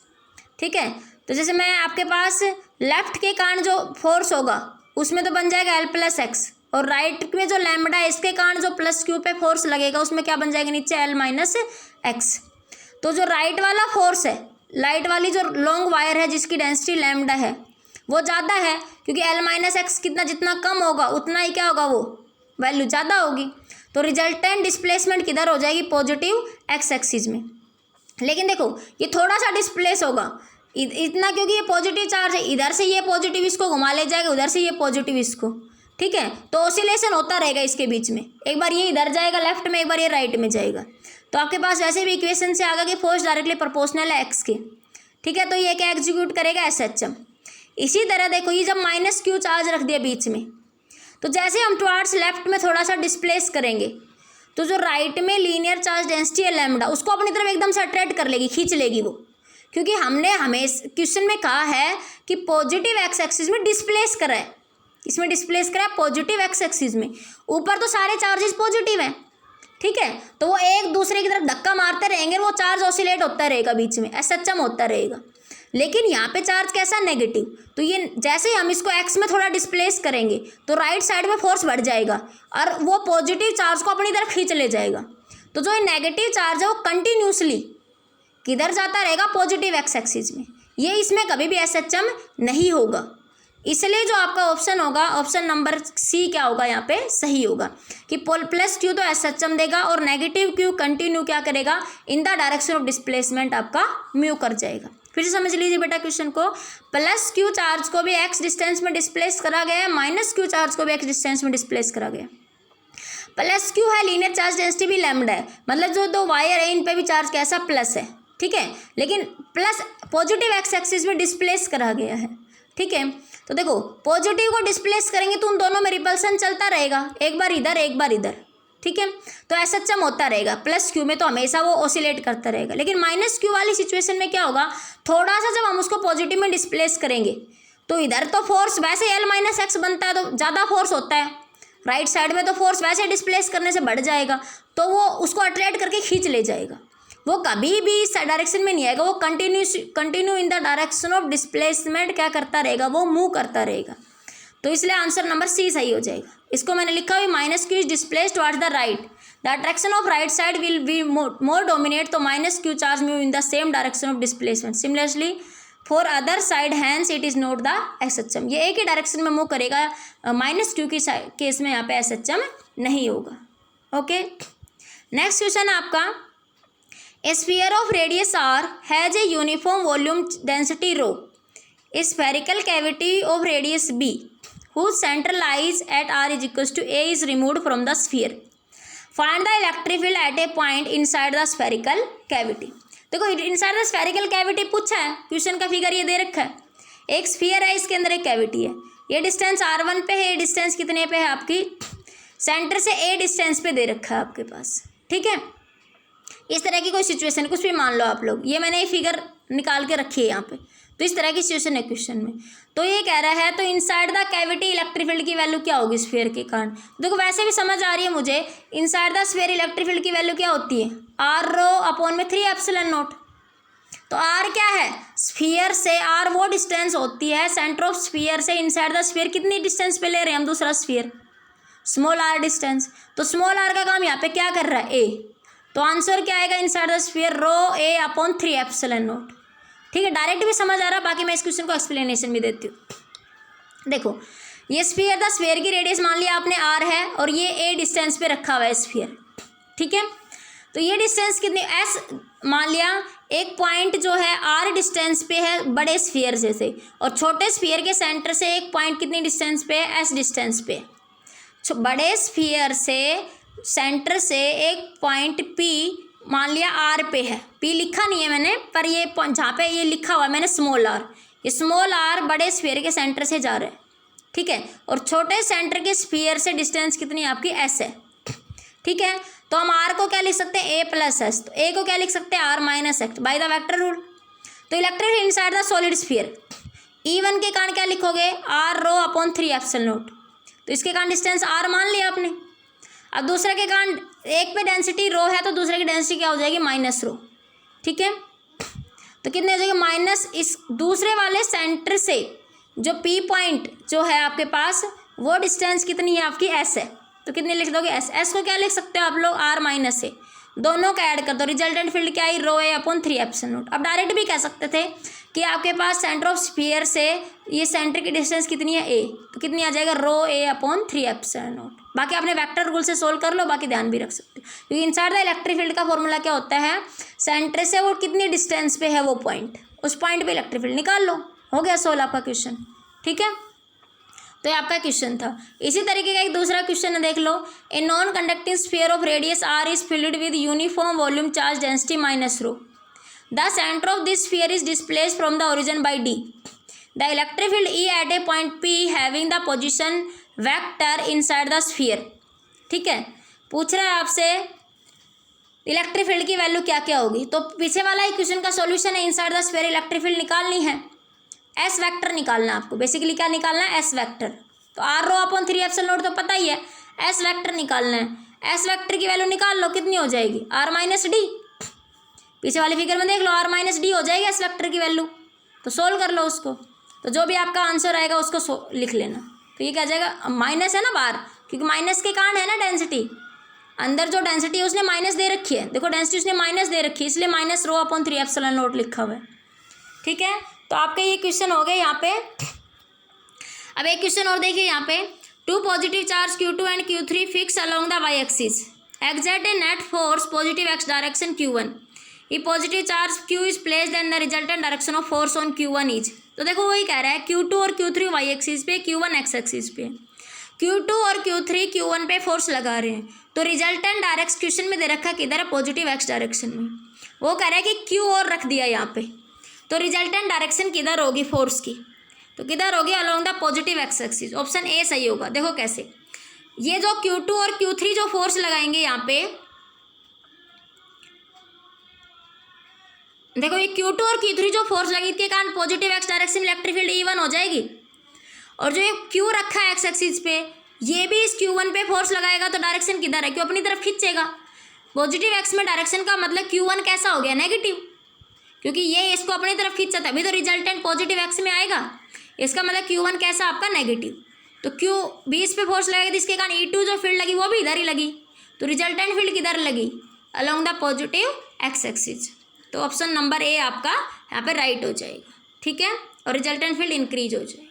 ठीक है, तो जैसे मैं आपके पास लेफ्ट के कारण जो फोर्स होगा उसमें तो बन जाएगा l + x, और राइट में जो लैम्डा है इसके कारण जो +Q पे फोर्स लगेगा उसमें क्या बन जाएगा, नीचे l - x। तो जो राइट वाला फोर्स है, लाइट वाली जो लॉन्ग वायर है जिसकी डेंसिटी लैम्डा है वो ज़्यादा है, क्योंकि l - x कितना जितना कम होगा उतना ही क्या होगा, वो वैल्यू ज़्यादा होगी। तो रिजल्टेंट डिस्प्लेसमेंट किधर हो जाएगी, पॉजिटिव x एक्सिस में। लेकिन देखो ये थोड़ा सा डिस्प्लेस होगा इतना, क्योंकि ये पॉजिटिव चार्ज है, इधर से ये पॉजिटिव इसको घुमा ले जाएगा, उधर से ये पॉजिटिव इसको। ठीक है, तो ऑसिलेशन होता रहेगा इसके बीच में, एक बार ये इधर जाएगा लेफ्ट में, एक बार ये राइट में जाएगा। तो आपके पास वैसे भी इक्वेशन से आएगा कि फोर्स डायरेक्टली प्रोपोर्शनल है x के। ठीक है, तो ये क्या एग्जीक्यूट करेगा, SHM। इसी तरह देखो ये जब -Q चार्ज रख दिया बीच में, तो जैसे हम टुवार्ड्स लेफ्ट में थोड़ा सा डिस्प्लेस करेंगे तो जो राइट में लीनियर चार्ज डेंसिटी है लैम्डा उसको अपनी तरफ एकदम से अट्रैक्ट कर लेगी, खींच लेगी वो, क्योंकि हमने हमें क्वेश्चन में कहा है कि पॉजिटिव x एक्सिस में डिस्प्लेस करा है, इसमें डिस्प्लेस करा है पॉजिटिव x एक्सिस में। ऊपर तो सारे चार्जेस पॉजिटिव हैं। ठीक है, तो वो एक दूसरे की तरफ धक्का मारते रहेंगे, वो चार्ज ऑसिलेट होता रहेगा बीच में, SHM होता रहेगा। लेकिन यहाँ पे चार्ज कैसा, नेगेटिव। तो ये जैसे ही हम इसको x में थोड़ा डिस्प्लेस करेंगे तो राइट साइड में फोर्स बढ़ जाएगा और वो पॉजिटिव चार्ज को अपनी तरफ खींच ले जाएगा। तो जो ये नेगेटिव चार्ज है वो कंटिन्यूसली किधर जाता रहेगा, पॉजिटिव x एक्सिस में। ये इसमें कभी भी SHM नहीं होगा, इसलिए जो आपका ऑप्शन होगा, ऑप्शन नंबर C क्या होगा यहाँ पे सही होगा, कि +Q तो SHM देगा और -Q कंटिन्यू क्या करेगा, in the direction of displacement आपका म्यू कर जाएगा। फिर से समझ लीजिए बेटा क्वेश्चन को, +Q चार्ज को भी x डिस्टेंस में डिस्प्लेस करा गया है, -Q चार्ज को भी x डिस्टेंस में डिस्प्लेस करा गया। +Q है, लीनियर चार्ज डेंसिटी भी लैम्डा है, मतलब जो दो वायर है इन पे भी चार्ज कैसा, प्लस है। ठीक है, लेकिन पॉजिटिव एक्स एक्सिस में डिस्प्लेस करा गया है, ठीक है। तो देखो पॉजिटिव को डिस्प्लेस करेंगे तो उन दोनों में रिपल्सन चलता रहेगा, एक बार इधर एक बार इधर, ठीक है। तो एसएचएम होता रहेगा, प्लस क्यू में तो हमेशा वो ऑसिलेट करता रहेगा। लेकिन माइनस क्यू वाली सिचुएशन में क्या होगा, थोड़ा सा जब हम उसको पॉजिटिव में डिस्प्लेस करेंगे तो इधर तो फोर्स वैसे एल माइनस एक्स बनता है, तो ज़्यादा फोर्स होता है, राइट साइड में तो फोर्स वैसे डिस्प्लेस करने से बढ़ जाएगा, तो वो उसको अट्रैक्ट करके खींच ले जाएगा, वो कभी भी इस डायरेक्शन में नहीं आएगा, वो continue in the direction of displacement क्या करता रहेगा, वो मूव करता रहेगा। तो इसलिए आंसर नंबर सी सही हो जाएगा। इसको मैंने लिखा हुआ minus Q is displace towards the right, the attraction of right side will be more dominate, तो minus Q charge move in the same direction of displacement similarly for other side hence it is not the SHM, ये एक ही direction में move करेगा, minus Q की case में यहाँ पे एसएचएम नहीं होगा। ओके, नेक्स्ट क्वेश्चन है आपका, a sphere of radius R has a uniform volume density rho, a spherical cavity of radius B whose center lies at r is equals to a is removed from the sphere. Find the electric field at a point inside the spherical cavity. देखो inside the spherical cavity पूछा है, question का figure ये दे रखा है, एक sphere है, इसके अंदर एक कैविटी है, ये डिस्टेंस r1 पे है, ये डिस्टेंस कितने पे है आपकी, सेंटर से a डिस्टेंस पे दे रखा है आपके पास, ठीक है। इस तरह की कोई सिचुएशन कुछ भी मान लो आप लोग, ये मैंने ये फिगर निकाल के रखी है यहाँ पे, तो इस तरह की सिचुएशन है क्वेश्चन में। तो ये कह रहा है तो inside the cavity electric field की वैल्यू क्या होगी स्फीयर के कारण, देखो वैसे भी समझ आ रही है मुझे, inside the sphere electric field की वैल्यू क्या होती है, आर रो अपॉन में 3 एप्सिलॉन नॉट। तो आर क्या है, स्फीयर से आर वो डिस्टेंस होती है, सेंटर ऑफ स्फीयर से इनसाइड द स्फीयर कितनी डिस्टेंस पे ले रहे हैं हम, दूसरा स्फीयर स्मॉल आर डिस्टेंस, तो स्मॉल आर का काम यहाँ पे क्या कर रहा है, ए, तो आंसर क्या आएगा, inside the sphere rho a upon 3 epsilon naught, ठीक है। डायरेक्ट भी समझ आ रहा है, बाकी मैं इस क्वेश्चन को एक्सप्लेनेशन भी देती हूँ। देखो ये स्फीयर था, स्फीयर की रेडियस मान लिया आपने आर है, और ये ए डिस्टेंस पे रखा हुआ है स्फीयर, ठीक है। तो ये डिस्टेंस कितनी एस मान लिया, एक पॉइंट जो है आर डिस्टेंस पे है बड़े स्फीयर से, और छोटे स्फीयर के सेंटर से एक पॉइंट कितनी डिस्टेंस पे है, एस डिस्टेंस पे। बड़े स्फीयर से सेंटर से एक पॉइंट पी मान लिया आर पे है, पी लिखा नहीं है मैंने, पर ये जहाँ पे ये लिखा हुआ है मैंने स्मॉल आर, ये स्मॉल आर बड़े स्फीयर के सेंटर से जा रहा है, ठीक है, और छोटे सेंटर के स्फीयर से डिस्टेंस कितनी आपकी एस है, ठीक है। तो हम आर को क्या लिख सकते हैं, ए प्लस एस, तो ए को क्या लिख सकते हैं, R minus X by the vector rule. तो electric field inside the solid sphere, E1 के कारण क्या लिखोगे, R rho upon 3 epsilon not, तो इसके कारण डिस्टेंस आर मान लिया आपने। अब दूसरे के कारण एक पे डेंसिटी रो है, तो दूसरे की डेंसिटी क्या हो जाएगी, माइनस रो, ठीक है। तो कितने हो जाएगा, माइनस इस दूसरे वाले सेंटर से जो पी पॉइंट जो है आपके पास, वो डिस्टेंस कितनी है आपकी, एस है, तो कितनी लिख दोगे, एस, एस को क्या लिख सकते हो आप लोग, आर माइनस है, दोनों का ऐड कर दो, रिजल्टेंट फील्ड क्या आई, रो ए अपॉन 3 एप्सिलॉन नॉट। अब डायरेक्ट भी कह सकते थे कि आपके पास सेंटर ऑफ स्फीयर से ये सेंटर की डिस्टेंस कितनी है, ए, तो कितनी आ जाएगा, रो ए अपॉन 3 एप्सिलॉन नॉट। बाकी आपने वेक्टर रूल से सोल्व कर लो, बाकी ध्यान भी रख सकते हो, क्योंकि इनसाइड द इलेक्ट्रिक फील्ड का फॉर्मूला क्या होता है, सेंटर से वो कितनी डिस्टेंस पे है वो पॉइंट, उस पॉइंट पे इलेक्ट्रिक फील्ड निकाल लो, हो गया सोल्व आपका क्वेश्चन, ठीक है। तो ये आपका क्वेश्चन था। इसी तरीके का एक दूसरा क्वेश्चन है, देख लो, a non conducting sphere of radius R is filled with uniform volume charge density minus rho, the centre of this sphere is displaced from the origin by D, the electric field E at a point P having the position vector inside the sphere, ठीक है। पूछ रहा है आपसे electric field की value क्या क्या होगी, तो पीछे वाला ही क्वेश्चन का सॉल्यूशन है, inside the sphere electric field निकालनी है, एस वेक्टर निकालना है आपको, बेसिकली क्या निकालना है, एस वेक्टर। तो R rho upon 3 epsilon not तो पता ही है, एस वेक्टर निकालना है, एस वेक्टर की वैल्यू निकाल लो, कितनी हो जाएगी, आर माइनस डी, पीछे वाली फिगर में देख लो, आर माइनस डी हो जाएगी एस वेक्टर की वैल्यू, तो सोल्व कर लो उसको, तो जो भी आपका आंसर आएगा उसको लिख लेना। तो ये क्या जाएगा, माइनस है ना बाहर, क्योंकि माइनस के कारण है ना डेंसिटी, अंदर जो डेंसिटी है उसने माइनस दे रखी है, देखो डेंसिटी उसने माइनस दे रखी है, इसलिए minus rho upon 3 epsilon not लिखा हुआ है, ठीक है। तो आपके ये क्वेश्चन हो गए यहाँ पे। अब एक क्वेश्चन और देखिए यहाँ पे, 2 positive charge Q2 and Q3 fix along the Y axis, exert a net force positive x direction Q1, if positive charge Q is placed then the resultant direction of force on Q1 is, तो देखो वही कह रहा है Q2 और Q3 Y axis पे, Q1 x axis पे, Q2 और Q3 Q1 पे फोर्स लगा रहे हैं, तो रिजल्टेंट डायरेक्शन क्वेश्चन में दे रखा है किधर है, पॉजिटिव एक्स डायरेक्शन में, वो कह रहा है कि Q और रख दिया यहाँ पे, तो रिजल्टेंट डायरेक्शन किधर होगी फोर्स की, तो किधर होगी, along the positive x axis. Option A सही होगा। देखो कैसे, ये जो Q2 और Q3 जो फोर्स लगाएंगे यहाँ पे, देखो ये Q2 और Q3 जो फोर्स लगी इसके कारण पॉजिटिव एक्स डायरेक्शन में इलेक्ट्रिक फील्ड E1 हो जाएगी। और जो ये Q रखा है एक्स एक्सिस पे, ये भी इस Q1 पे फोर्स लगाएगा तो डायरेक्शन किधर है, Q अपनी तरफ खींचेगा। पॉजिटिव एक्स में डायरेक्शन का मतलब Q1 कैसा हो गया, नेगेटिव, क्योंकि ये इसको अपनी तरफ खींचा था, अभी तो रिजल्टेंट पॉजिटिव एक्स में आएगा, इसका मतलब Q1 कैसा आपका, नेगेटिव। तो Q भी इस पे फोर्स लगेगी, इसके कारण E2 जो फील्ड लगी वो भी इधर ही लगी, तो रिजल्टेंट फील्ड किधर लगी, along the positive x axis. तो ऑप्शन नंबर ए आपका यहाँ पे राइट हो जाएगा, ठीक है, और रिजल्टेंट फील्ड इंक्रीज हो जाएगी।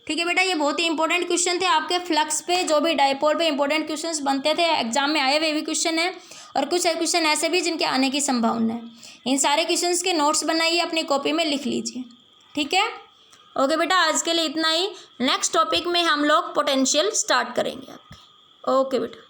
ठीक है बेटा, ये बहुत ही इंपॉर्टेंट क्वेश्चन थे आपके फ्लक्स पे, जो भी डायपोल पे इंपॉर्टेंट क्वेश्चंस बनते थे एग्जाम में आए हुए भी क्वेश्चन है, और कुछ क्वेश्चन ऐसे भी जिनके आने की संभावना है। इन सारे क्वेश्चंस के नोट्स बनाइए, अपनी कॉपी में लिख लीजिए, ठीक है। ओके बेटा, आज के लिए इतना ही। नेक्स्ट टॉपिक में हम लोग पोटेंशियल स्टार्ट करेंगे आपके। ओके बेटा।